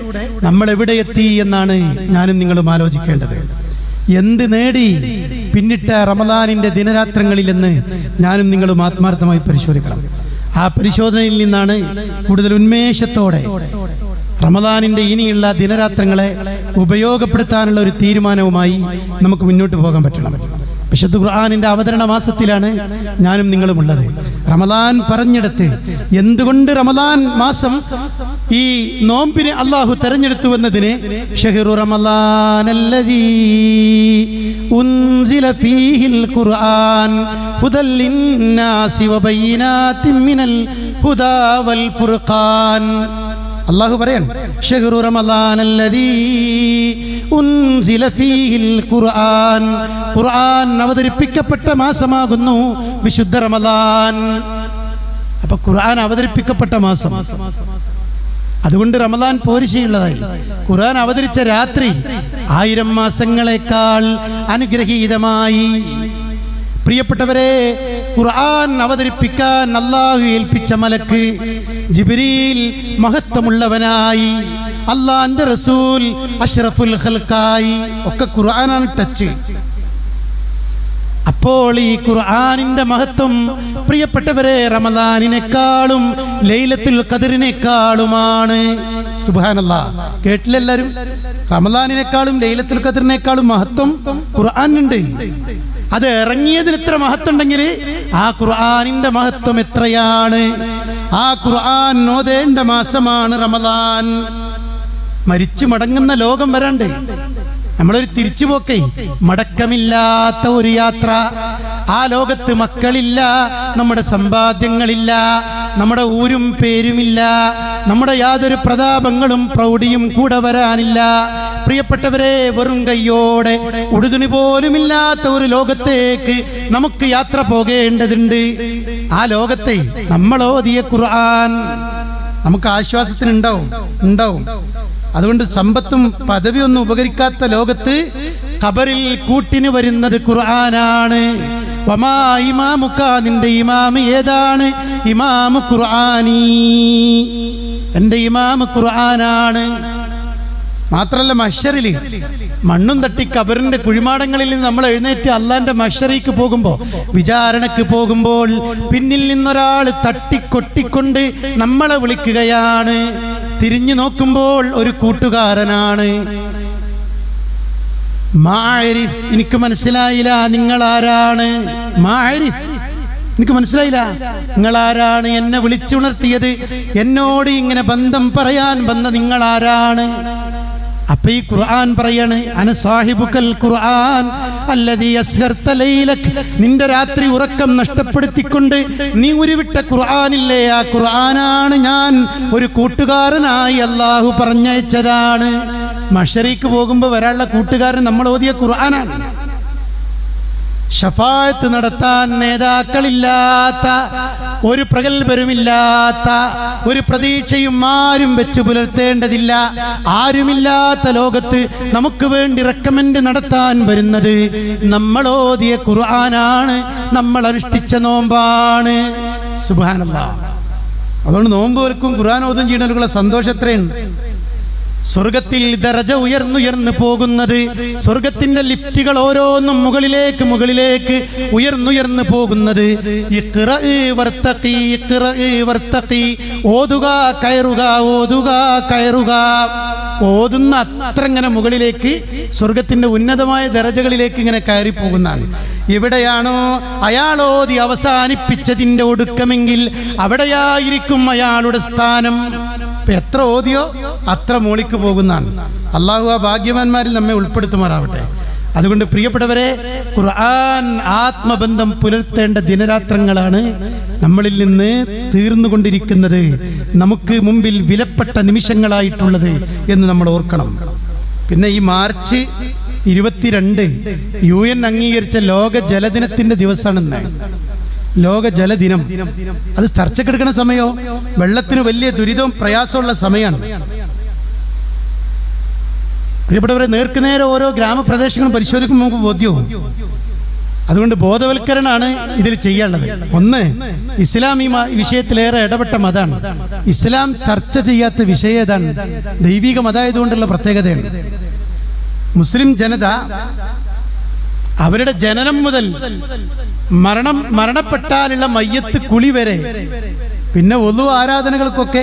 നമ്മൾ എവിടെ എത്തി എന്നാണ് ഞാനും നിങ്ങളും ആലോചിക്കേണ്ടത്. എന്ത് നേടി പിന്നിട്ട റമദാനിൻ്റെ ദിനരാത്രങ്ങളിലെന്ന് ഞാനും നിങ്ങളും ആത്മാർത്ഥമായി പരിശോധിക്കണം. ആ പരിശോധനയിൽ നിന്നാണ് കൂടുതൽ ഉന്മേഷത്തോടെ റമദാനിൻ്റെ ഇനിയുള്ള ദിനരാത്രങ്ങളെ ഉപയോഗപ്പെടുത്താനുള്ള ഒരു തീരുമാനവുമായി നമുക്ക് മുന്നോട്ട് പോകാൻ പറ്റണം. വിശുദ്ധ ഖുർആനിൻ്റെ അവതരണ മാസത്തിലാണ് ഞാനും നിങ്ങളും ഉള്ളത്. റമദാൻ പറഞ്ഞെടുത്ത് എന്തുകൊണ്ട് റമദാൻ മാസം ഈ നോമ്പിനെ അള്ളാഹു തെരഞ്ഞെടുത്തുവെന്നതിന് ഷഹ്റു റമദാനല്ലദീ ഉൻസില ഫീഹിൽ ഖുർആൻ ഹുദൽ ലിന്നാസി വബയ്യിനാത്തിൻ മിനൽ ഹുദാ വൽ ഫുർഖാൻ. അല്ലാഹു പറയാൻ, ഷഹ്റു റമദാനല്ലദീ ഉൻസില ഫീഹിൽ ഖുർആൻ, ഖുർആൻ അവതരിപ്പിക്കപ്പെട്ട മാസമാകുന്നു വിശുദ്ധ റമദാൻ. അപ്പൊ ഖുർആൻ അവതരിപ്പിക്കപ്പെട്ട മാസം, അതുകൊണ്ട് റമദാൻ പോരിശയുള്ളതായി. ഖുർആൻ അവതരിച്ച രാത്രി 1000 മാസങ്ങളെക്കാൾ അനുഗ്രഹീതമായി. പ്രിയപ്പെട്ടവരെ, ഖുർആൻ അവതരിപ്പിക്കാൻ അല്ലാഹു ഏൽപ്പിച്ച മലക്ക് ജിബ്രീൽ മഹത്വമുള്ളവനായി, അല്ലാഹുവിന്റെ റസൂൽ അഷ്റഫുൽ ഖൽഖായി, ഒക്കെ ഖുർആനാണ് ടച്ച്. അപ്പോൾ ഈ ഖുർആനിന്റെ മഹത്വം പ്രിയപ്പെട്ടവരെ റമദാനിനേക്കാളും ലൈലത്തുൽ ഖദറിനേക്കാളുമാണ്. സുബ്ഹാനല്ലാഹ്, കേട്ടില്ലെല്ലാരും? റമദാനിനേക്കാളും ലൈലത്തുൽ ഖദറിനേക്കാളും മഹത്വം ഖുർആനുണ്ട്. അത് ഇറങ്ങിയതിന് ഇത്ര മഹത്വം ഉണ്ടെങ്കിൽ ആ ഖുർആനിന്റെ മഹത്വം എത്രയാണ്? ആ ഖുർആൻ ഓതേണ്ട മാസമാണ് റമദാൻ. മരിച്ചു മടങ്ങുന്ന ലോകം വരാണ്ട് നമ്മളൊരു തിരിച്ചുപോക്കേ, മടക്കമില്ലാത്ത ഒരു യാത്ര. ആ ലോകത്ത് മക്കളില്ല, നമ്മുടെ സമ്പാദ്യങ്ങളില്ല, നമ്മുടെ ഊരും പേരുമില്ല, നമ്മുടെ യാതൊരു പ്രതാപങ്ങളും പ്രൗഢിയും കൂടെ വരാനില്ല. പ്രിയപ്പെട്ടവരെ, വെറും കയ്യോടെ ഉടുതുണി പോലുമില്ലാത്ത ഒരു ലോകത്തേക്ക് നമുക്ക് യാത്ര പോകേണ്ടതുണ്ട്. ആ ലോകത്തെ നമ്മൾ ഓതിയ ഖുർആൻ നമുക്ക് ആശ്വാസത്തിനുണ്ടാവും. അതുകൊണ്ട് സമ്പത്തും പദവിയൊന്നും ഉപകരിക്കാത്ത ലോകത്ത് ഖബറിൽ കൂട്ടിന് വരുന്നത് ഖുർആനാണ്. വമാ ഇമാമുക, നിന്റെ ഇമാം ഏതാണ്? ഇമാം ഖുർആനി, എൻ്റെ ഇമാം ഖുർആനാണ്. മാത്രല്ല മഹ്ശറിൽ മണ്ണും തട്ടി ഖബറിന്റെ കുഴിമാടങ്ങളിൽ നിന്ന് നമ്മൾ എഴുന്നേറ്റ് അള്ളാന്റെ മഹ്ശറിക്ക് പോകുമ്പോൾ, വിചാരണക്ക് പോകുമ്പോൾ പിന്നിൽ നിന്നൊരാൾ തട്ടിക്കൊട്ടിക്കൊണ്ട് നമ്മളെ വിളിക്കുകയാണ്. തിരിഞ്ഞു നോക്കുമ്പോൾ ഒരു കൂട്ടുകാരനാണ്. മാരിഫ്, എനിക്ക് മനസ്സിലായില്ല നിങ്ങൾ ആരാണ്? മാരിഫ്, എനിക്ക് മനസ്സിലായില്ല നിങ്ങൾ ആരാണ്? എന്നെ വിളിച്ചുണർത്തിയത്, എന്നോട് ഇങ്ങനെ ബന്ധം പറയാൻ വന്ന നിങ്ങൾ ആരാണ്? അപ്പൊ ഈ ഖുർആൻ പറയാണ്, അന സാഹിബുക്കൽ ഖുർആൻ അല്ലദീ അസ്ഹർത ലൈലക്, നിന്റെ രാത്രി ഉറക്കം നഷ്ടപ്പെടുത്തിക്കൊണ്ട് നീ ഉരുവിട്ട ഖുർആനില്ലേ, ആ ഖുർആനാണ് ഞാൻ. ഒരു കൂട്ടുകാരനായി അല്ലാഹു പറഞ്ഞയച്ചതാണ്. മഹ്ശറിക്ക് പോകുമ്പോൾ വരാനുള്ള കൂട്ടുകാരൻ നമ്മൾ ഓതിയ ഖുർആനാണ്. ഷഫാഅത്ത് നടത്താൻ നേതാക്കളില്ലാത്ത, ഒരു പ്രഗൽഭരുമില്ലാത്ത, ഒരു പ്രതീക്ഷയും ആരും വെച്ച് പുലർത്തേണ്ടതില്ല, ആരുമില്ലാത്ത ലോകത്ത് നമുക്ക് വേണ്ടി റെക്കമെൻഡ് നടത്താൻ വരുന്നത് നമ്മൾ ഓതിയ ഖുർആനാണ്, നമ്മൾ അനുഷ്ഠിച്ച നോമ്പാണ്. സുബ്ഹാനല്ലാഹ്. അതുകൊണ്ട് നോമ്പ് വെൽക്കും ഖുർആൻ ഓതും ചെയ്യുന്നതിനുള്ള സന്തോഷം എത്രയുണ്ട്. സ്വർഗത്തിൽ ദറജ ഉയർന്നുയർന്നു പോകുന്നത്, സ്വർഗത്തിന്റെ ലിഫ്റ്റുകൾ ഓരോന്നും മുകളിലേക്ക് മുകളിലേക്ക് ഉയർന്നുയർന്നു പോകുന്നത്. ഇഖ്റ വർത്തഖി, ഇഖ്റ വർത്തഖി, ഓതുക കയറുക, ഓതുക കയറുക. ഓതുന്ന അത്ര ഇങ്ങനെ മുകളിലേക്ക് സ്വർഗത്തിന്റെ ഉന്നതമായ ദറജകളിലേക്ക് ഇങ്ങനെ കയറി പോകുന്നതാണ്. എവിടെയാണോ അയാൾ ഓതി അവസാനിപ്പിച്ചതിന്റെ ഒടുക്കമെങ്കിൽ അവിടെയായിരിക്കും അയാളുടെ സ്ഥാനം. എത്ര ഓതിയോ അത്ര മോളിക്ക് പോകുന്നതാണ്. അള്ളാഹു ആ ഭാഗ്യവാന്മാരിൽ നമ്മെ ഉൾപ്പെടുത്തുമാറാവട്ടെ. അതുകൊണ്ട് പ്രിയപ്പെട്ടവരെ, ഖുർആൻ ആത്മബന്ധം പുലർത്തേണ്ട ദിനരാത്രങ്ങളാണ് നമ്മളിൽ നിന്ന് തീർന്നുകൊണ്ടിരിക്കുന്നത്, നമുക്ക് മുമ്പിൽ വിലപ്പെട്ട നിമിഷങ്ങളായിട്ടുള്ളത് എന്ന് നമ്മൾ ഓർക്കണം. പിന്നെ ഈ മാർച്ച് 22 UN അംഗീകരിച്ച ലോക ജലദിനത്തിന്റെ ദിവസമാണെന്ന്. ലോക ജലദിനം അത് ചർച്ചക്കെടുക്കുന്ന സമയോ വെള്ളത്തിന് വലിയ ദുരിതവും പ്രയാസമുള്ള സമയമാണ്. പ്രിയപ്പെട്ടവരെ, നേർക്കുനേരെ ഓരോ ഗ്രാമപ്രദേശങ്ങളും പരിശോധിക്കുമ്പോൾ നമുക്ക് ബോധ്യവും. അതുകൊണ്ട് ബോധവൽക്കരണമാണ് ഇതിൽ ചെയ്യാനുള്ളത്. ഒന്ന്, ഇസ്ലാം ഈ വിഷയത്തിലേറെ ഇടപെട്ട മതമാണ്. ഇസ്ലാം ചർച്ച ചെയ്യാത്ത വിഷയം ഏതാണ്? ദൈവിക മതമായതുകൊണ്ടുള്ള പ്രത്യേകതയാണ്. മുസ്ലിം ജനത അവരുടെ ജനനം മുതൽ മരണപ്പെട്ടാലുള്ള മയ്യത്ത് കുളി വരെ, പിന്നെ ഒളു ആരാധനകൾക്കൊക്കെ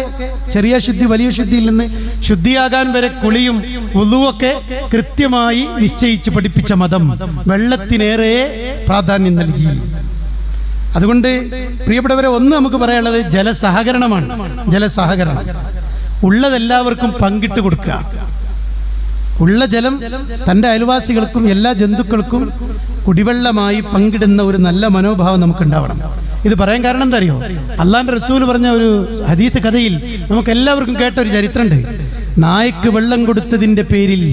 ചെറിയ ശുദ്ധി വലിയ ശുദ്ധിയിൽ നിന്ന് ശുദ്ധിയാകാൻ വരെ കുളിയും ഒളുവൊക്കെ കൃത്യമായി നിശ്ചയിച്ച് പഠിപ്പിച്ച മതം വെള്ളത്തിനേറെ പ്രാധാന്യം നൽകി. അതുകൊണ്ട് പ്രിയപ്പെട്ടവരെ, ഒന്ന് നമുക്ക് പറയാനുള്ളത് ജലസഹകരണമാണ്. ജലസഹകരണം ഉള്ളതെല്ലാവർക്കും പങ്കിട്ട് കൊടുക്കുക. ഉള്ള ജലം തൻ്റെ അയൽവാസികൾക്കും എല്ലാ ജന്തുക്കൾക്കും കുടിവെള്ളമായി പങ്കിടുന്ന ഒരു നല്ല മനോഭാവം നമുക്കുണ്ടാവണം. ഇത് പറയാൻ കാരണം എന്താ അറിയോ? അള്ളാന്റെ റസൂൽ പറഞ്ഞ ഒരു ഹദീസ് കഥയിൽ നമുക്ക് എല്ലാവർക്കും കേട്ട ഒരു ചരിത്രമുണ്ട്. നായ്ക്ക് വെള്ളം കൊടുത്തതിൻ്റെ പേരിൽ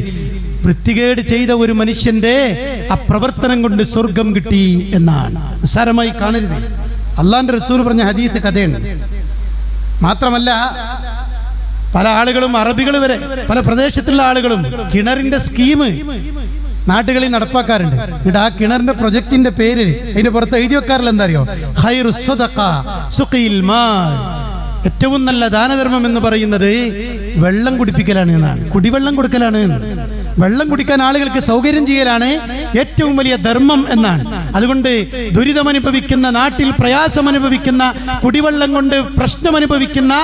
വൃത്തികേട് ചെയ്ത ഒരു മനുഷ്യന്റെ ആ പ്രവർത്തനം കൊണ്ട് സ്വർഗം കിട്ടി എന്നാണ്. നിസ്സാരമായി കാണരുത്. അള്ളാന്റെ റസൂൽ പറഞ്ഞ ഹദീസ് കഥയാണ്. മാത്രമല്ല, പല ആളുകളും, അറബികൾ വരെ, പല പ്രദേശത്തുള്ള ആളുകളും കിണറിന്റെ സ്കീം നാട്ടുകളിൽ നടപ്പാക്കാറുണ്ട്. എന്നിട്ട് ആ കിണറിന്റെ പ്രൊജക്ടിന്റെ പേര് അതിന്റെ പുറത്ത് എഴുതി വെക്കാറില്ല. എന്താ അറിയോ? ഖൈറു സ്വദഖ സുഖിൽ മാ, ഏറ്റവും നല്ല ദാനധർമ്മം എന്ന് പറയുന്നത് വെള്ളം കുടിപ്പിക്കലാണ് എന്നാണ്. കുടിവെള്ളം കൊടുക്കലാണ്. വെള്ളം കുടിക്കാൻ ആളുകൾക്ക് സൗകര്യം ചെയ്യലാണ് ഏറ്റവും വലിയ ധർമ്മം എന്നാണ്. അതുകൊണ്ട് ദുരിതമനുഭവിക്കുന്ന, നാട്ടിൽ പ്രയാസമനുഭവിക്കുന്ന, കുടിവെള്ളം കൊണ്ട് പ്രശ്നമനുഭവിക്കുന്ന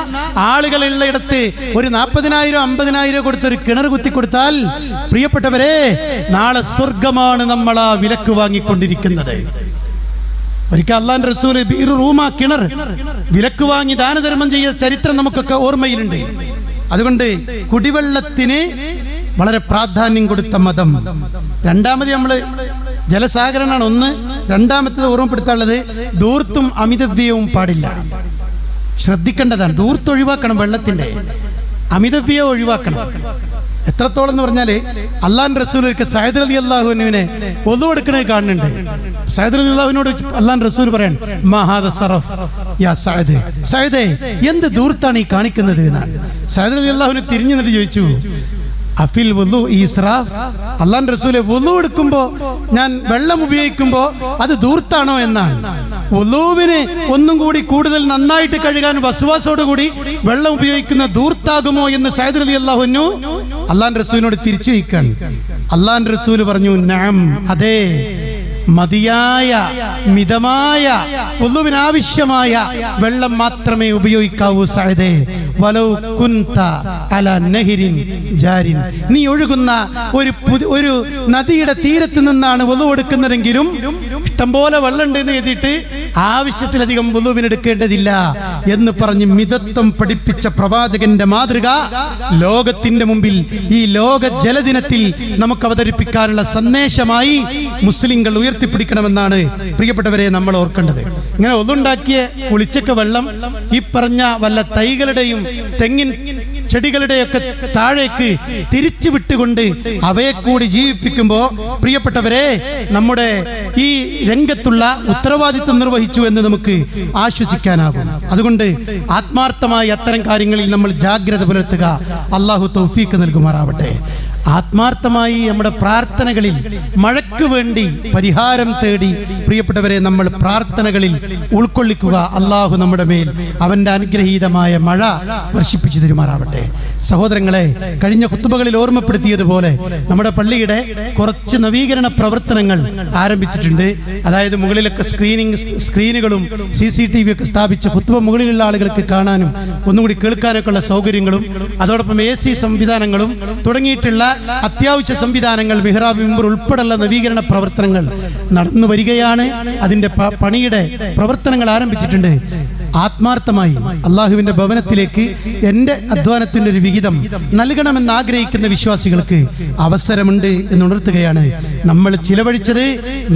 ആളുകളുള്ള ഇടത്ത് ഒരു 40,000 50,000 കൊടുത്തൊരു കിണർ കുത്തിക്കൊടുത്താൽ, പ്രിയപ്പെട്ടവരെ, നാളെ സ്വർഗമാണ് നമ്മൾ ആ വിലക്ക് വാങ്ങിക്കൊണ്ടിരിക്കുന്നത്. ഒരിക്കൽ അള്ളാന്റെ റസൂല് റൂമ കിണർ വിലക്ക് വാങ്ങി ദാനധർമ്മം ചെയ്ത ചരിത്രം നമുക്കൊക്കെ ഓർമ്മയിലുണ്ട്. അതുകൊണ്ട് കുടിവെള്ളത്തിന് വളരെ പ്രാധാന്യം കൊടുത്ത മതം. രണ്ടാമത് നമ്മൾ ജലസാഗരനാണ് ഒന്ന്. രണ്ടാമത്തത് ഓർമ്മപ്പെടുത്താനുള്ളത്, ധൂർത്തും അമിതവ്യയവും പാടില്ല. ശ്രദ്ധിക്കേണ്ടതാണ്. ധൂർത്ത് ഒഴിവാക്കണം, വെള്ളത്തിന്റെ അമിതവ്യയം ഒഴിവാക്കണം. എത്രത്തോളം എന്ന് പറഞ്ഞാല്, അള്ളാന്റെ റസൂൽ സഅദ് റളിയല്ലാഹു അൻഹുവിനെ ഒളു എടുക്കണേ കാണുന്നുണ്ട്. സഅദ് റളിയല്ലാഹുവിനോട് അള്ളാന്റെ റസൂൽ പറയാൻ, മഹാദ സറഫ് യാ സഅദ്, സഅദേ എന്ത് ധൂർത്താണ് ഈ കാണിക്കുന്നത് എന്നാണ്. സഅദ് റളിയല്ലാഹുവിനെ തിരിഞ്ഞു നിന്നിട്ട് ചോദിച്ചു, അഫിൽ വുളു ഇസ്രാഫ്, അള്ളാഹുവിന്റെ റസൂലെ വുളു എടുക്കുമ്പോൾ ഞാൻ വെള്ളം ഉപയോഗിക്കുമ്പോൾ അത് ധൂർത്താണോ എന്നാണ്. വുളുവിന് ഒന്നും കൂടി കൂടുതൽ നന്നായിട്ട് കഴുകാൻ വസ്വാസോട് കൂടി വെള്ളം ഉപയോഗിക്കുന്ന ധൂർത്താകുമോ എന്ന് സയ്യിദ് റളിയല്ലാഹു അൻഹു അള്ളാഹുവിന്റെ റസൂലിനോട് തിരിച്ചു ചോദിക്കാൻ. അള്ളാഹുവിന്റെ റസൂൽ പറഞ്ഞു, നഅം, അതെ, മതിയായ മിതമായ വുളുവിനാവശ്യമായ വെള്ളം മാത്രമേ ഉപയോഗിക്കാവൂ സഅദേ. വലൗ കുൻത അലാ നഹരിൻ ജാരിൻ, നീ ഒഴുകുന്ന ഒരു നദിയുടെ തീരത്ത് നിന്നാണ് വുളു എടുക്കുന്നതെങ്കിലും ഇഷ്ടംപോലെ വെള്ളം ഉണ്ടെന്ന് എഴുതിയിട്ട് ആവശ്യത്തിലധികം വുളുവിനെടുക്കേണ്ടതില്ല എന്ന് പറഞ്ഞ് മിതത്വം പഠിപ്പിച്ച പ്രവാചകന്റെ മാതൃക ലോകത്തിന്റെ മുമ്പിൽ ഈ ലോക ജലദിനത്തിൽ നമുക്ക് അവതരിപ്പിക്കാനുള്ള സന്ദേശമായി മുസ്ലിങ്ങൾ ഉയർത്തിപ്പിടിക്കണമെന്നാണ് പ്രിയപ്പെട്ടവരെ നമ്മൾ ഓർക്കേണ്ടത്. ഇങ്ങനെ ഒന്നുണ്ടാക്കിയ കുളിച്ചക്ക വെള്ളം ഈ പറഞ്ഞ വല്ല തൈകളുടെയും തെങ്ങിൻ ചെടികളുടെയൊക്കെ താഴേക്ക് തിരിച്ചു വിട്ടുകൊണ്ട് അവയെ കൂടി ജീവിപ്പിക്കുമ്പോൾ പ്രിയപ്പെട്ടവരെ നമ്മുടെ ഈ രംഗത്തുള്ള ഉത്തരവാദിത്വം നിർവഹിച്ചു എന്ന് നമുക്ക് ആശ്വസിക്കാനാകും. അതുകൊണ്ട് ആത്മാർത്ഥമായി അത്തരം കാര്യങ്ങളിൽ നമ്മൾ ജാഗ്രത പുലർത്തുക. അള്ളാഹു തൗഫീഖ് നൽകുമാറാവട്ടെ. ആത്മാർത്ഥമായി നമ്മുടെ പ്രാർത്ഥനകളിൽ മഴയ്ക്ക് വേണ്ടി പരിഹാരം തേടി പ്രിയപ്പെട്ടവരെ നമ്മൾ പ്രാർത്ഥനകളിൽ ഉൾക്കൊള്ളിക്കുക. അള്ളാഹു നമ്മുടെ മേൽ അവന്റെ അനുഗ്രഹീതമായ മഴ വർഷിപ്പിച്ചു തരുമാറാവട്ടെ. സഹോദരങ്ങളെ, കഴിഞ്ഞ ഖുത്ബകളിൽ ഓർമ്മപ്പെടുത്തിയതുപോലെ നമ്മുടെ പള്ളിയുടെ കുറച്ച് നവീകരണ പ്രവർത്തനങ്ങൾ ആരംഭിച്ചിട്ടുണ്ട്. അതായത് മുകളിലൊക്കെ സ്ക്രീനുകളും CCTV ഒക്കെ സ്ഥാപിച്ച് ഖുത്ബ മുകളിലുള്ള ആളുകൾക്ക് കാണാനും ഒന്നുകൂടി കേൾക്കാനൊക്കെ ഉള്ള സൗകര്യങ്ങളും അതോടൊപ്പം AC സംവിധാനങ്ങളും തുടങ്ങിയിട്ടുള്ള അത്യാവശ്യ സംവിധാനങ്ങൾ, മിഹ്റാബ്, മിമ്പർ ഉൾപ്പെടെയുള്ള നവീകരണ പ്രവർത്തനങ്ങൾ നടന്നു വരികയാണ്. അതിന്റെ പണിയുടെ പ്രവർത്തനങ്ങൾ ആരംഭിച്ചിട്ടുണ്ട്. ആത്മാർത്ഥമായി അള്ളാഹുവിന്റെ ഭവനത്തിലേക്ക് എൻ്റെ അധ്വാനത്തിന്റെ ഒരു വിഹിതം നൽകണമെന്ന് ആഗ്രഹിക്കുന്ന വിശ്വാസികൾക്ക് അവസരമുണ്ട് എന്ന് ഉണർത്തുകയാണ്. നമ്മൾ ചിലവഴിച്ചത്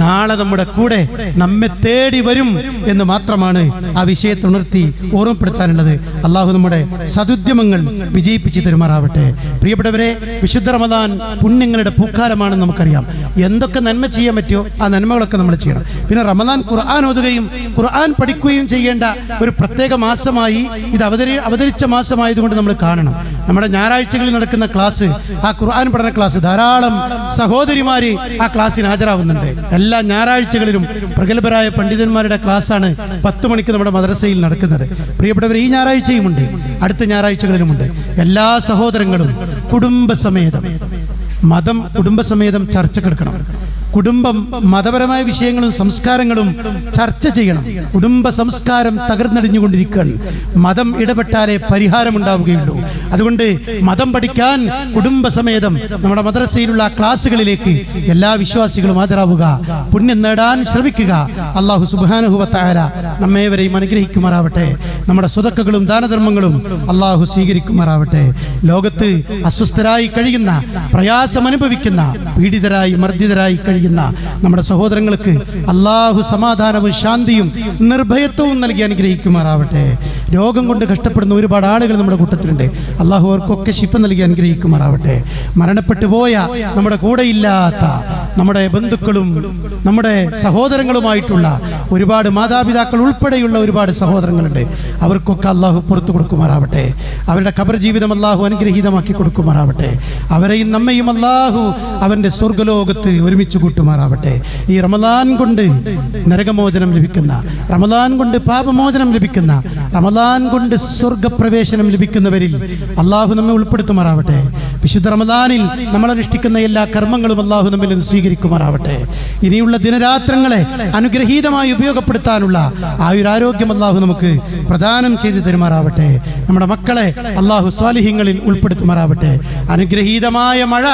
നാളെ നമ്മുടെ കൂടെ നമ്മെ തേടി വരും എന്ന് മാത്രമാണ് ആ വിഷയത്തെ ഉണർത്തി ഓർമ്മപ്പെടുത്താനുള്ളത്. അള്ളാഹു നമ്മുടെ സദുദ്യമങ്ങൾ വിജയിപ്പിച്ചു തരുമാറാവട്ടെ. പ്രിയപ്പെട്ടവരെ, വിശുദ്ധ റമദാൻ പുണ്യങ്ങളുടെ പൂക്കാലമാണെന്ന് നമുക്കറിയാം. എന്തൊക്കെ നന്മ ചെയ്യാൻ പറ്റുമോ ആ നന്മകളൊക്കെ നമ്മൾ ചെയ്യണം. പിന്നെ റമദാൻ ഖുർആൻ ഓതുകയും ഖുർആൻ പഠിക്കുകയും ചെയ്യേണ്ട ഒരു പ്രത്യേക മാസമായി ഇത് അവതരിച്ച മാസമായതുകൊണ്ട് നമ്മൾ കാണണം. നമ്മുടെ ഞായറാഴ്ചകളിൽ നടക്കുന്ന ക്ലാസ്, ആ ഖുർആൻ പഠന ക്ലാസ്, ധാരാളം സഹോദരിമാര് ആ ക്ലാസ്സിന് ഹാജരാകുന്നുണ്ട്. എല്ലാ ഞായറാഴ്ചകളിലും പ്രഗത്ഭരായ പണ്ഡിതന്മാരുടെ ക്ലാസ്സാണ് 10 മണിക്ക് നമ്മുടെ മദ്രസയിൽ നടക്കുന്നത്. പ്രിയപ്പെട്ടവർ, ഈ ഞായറാഴ്ചയുമുണ്ട്, അടുത്ത ഞായറാഴ്ചകളിലുമുണ്ട്. എല്ലാ സഹോദരങ്ങളും കുടുംബസമേതം ചർച്ചക്കെടുക്കണം. കുടുംബം മതപരമായ വിഷയങ്ങളും സംസ്കാരങ്ങളും ചർച്ച ചെയ്യണം. കുടുംബ സംസ്കാരം തകർന്നടിഞ്ഞുകൊണ്ടിരിക്കുകയാണ്. മതം ഇടപെട്ടാലേ പരിഹാരമുണ്ടാവുകയുള്ളൂ. അതുകൊണ്ട് മതം പഠിക്കാൻ കുടുംബസമേതം നമ്മുടെ മദ്രസയിലുള്ള ക്ലാസ്സുകളിലേക്ക് എല്ലാ വിശ്വാസികളും ഹാജരാവുക, പുണ്യം നേടാൻ ശ്രമിക്കുക. അല്ലാഹു സുബ്ഹാനഹു വ തആല നമ്മേവരെയും അനുഗ്രഹിക്കുമാറാവട്ടെ. നമ്മുടെ സ്വതക്കകളും ദാനധർമ്മങ്ങളും അല്ലാഹു സ്വീകരിക്കുമാറാവട്ടെ. ലോകത്ത് അസ്വസ്ഥരായി കഴിയുന്ന, പ്രയാസം അനുഭവിക്കുന്ന, പീഡിതരായി മർദ്ദിതരായി കഴിയുന്ന നമ്മുടെ സഹോദരങ്ങൾക്ക് അല്ലാഹു സമാധാനവും ശാന്തിയും നിർഭയത്വവും നൽകി അനുഗ്രഹിക്കുമാറാവട്ടെ. രോഗം കൊണ്ട് കഷ്ടപ്പെടുന്ന ഒരുപാട് ആളുകൾ നമ്മുടെ കൂട്ടത്തിലുണ്ട്. അല്ലാഹു അവർക്കൊക്കെ ശിഫ നൽകി അനുഗ്രഹിക്കുമാറാവട്ടെ. മരണപ്പെട്ടു പോയ, നമ്മുടെ കൂടെയില്ലാത്ത നമ്മുടെ ബന്ധുക്കളും നമ്മുടെ സഹോദരങ്ങളുമായിട്ടുള്ള ഒരുപാട് മാതാപിതാക്കൾ ഉൾപ്പെടെയുള്ള ഒരുപാട് സഹോദരങ്ങളുണ്ട്. അവർക്കൊക്കെ അല്ലാഹു പുറത്തു കൊടുക്കുമാറാവട്ടെ. അവരുടെ ഖബർ ജീവിതം അല്ലാഹു അനുഗ്രഹീതമാക്കി കൊടുക്കുമാറാവട്ടെ. അവരെയും നമ്മയും അല്ലാഹു അവന്റെ സ്വർഗ്ഗലോകത്ത് ഒരുമിച്ച് കൂട്ടുമാറാവട്ടെ. ഈ റമദാൻ കൊണ്ട് നരകമോചനം ലഭിക്കുന്ന, റമദാൻ കൊണ്ട് പാപമോചനം ലഭിക്കുന്ന, റമദാൻ കൊണ്ട് സ്വർഗപ്രവേശനം ലഭിക്കുന്നവരിൽ അല്ലാഹു നമ്മെ ഉൾപ്പെടുത്തുമാറാവട്ടെ. വിശുദ്ധ റമദാനിൽ നമ്മൾ അനുഷ്ഠിക്കുന്ന എല്ലാ കർമ്മങ്ങളും അല്ലാഹു നമ്മിൽ നിന്ന് സ്വീകരിക്കുമാറാവട്ടെ. ഇനിയുള്ള ദിനരാത്രങ്ങളെ അനുഗ്രഹീതമായി ഉപയോഗപ്പെടുത്താനുള്ള ആയുരാരോഗ്യം അല്ലാഹു നമുക്ക് പ്രദാനം ചെയ്തു തരുമാറാവട്ടെ. നമ്മുടെ മക്കളെ അല്ലാഹു സ്വാലിഹീങ്ങളിൽ ഉൾപ്പെടുത്തുമാറാവട്ടെ. അനുഗ്രഹീതമായ മഴ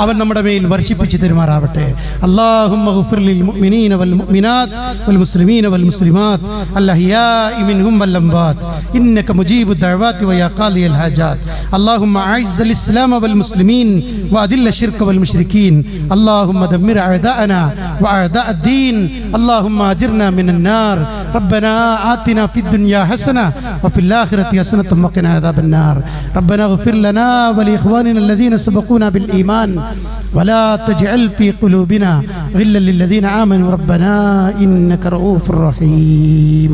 അവൻ നമ്മുടെ മേൽ വർഷിപ്പിച്ചു തരുമാറാവട്ടെ. اللهم اغفر للمؤمنين والمؤمنات والمسلمين والمسلمات الأحياء منهم والأموات إنك مجيب الدعوات ويا قاضي الحاجات. اللهم أعز الإسلام والمسلمين وأذل الشرك والمشركين. اللهم دمر أعداءنا وأعداء الدين. اللهم أجرنا من النار. ربنا آتنا في الدنيا حسنة وفي الآخرة حسنة وقنا عذاب النار. ربنا اغفر لنا ولإخواننا الذين سبقونا بالإيمان ولا تجعل في قلوبنا غلا للذين آمنوا ربنا إنك رؤوف رحيم.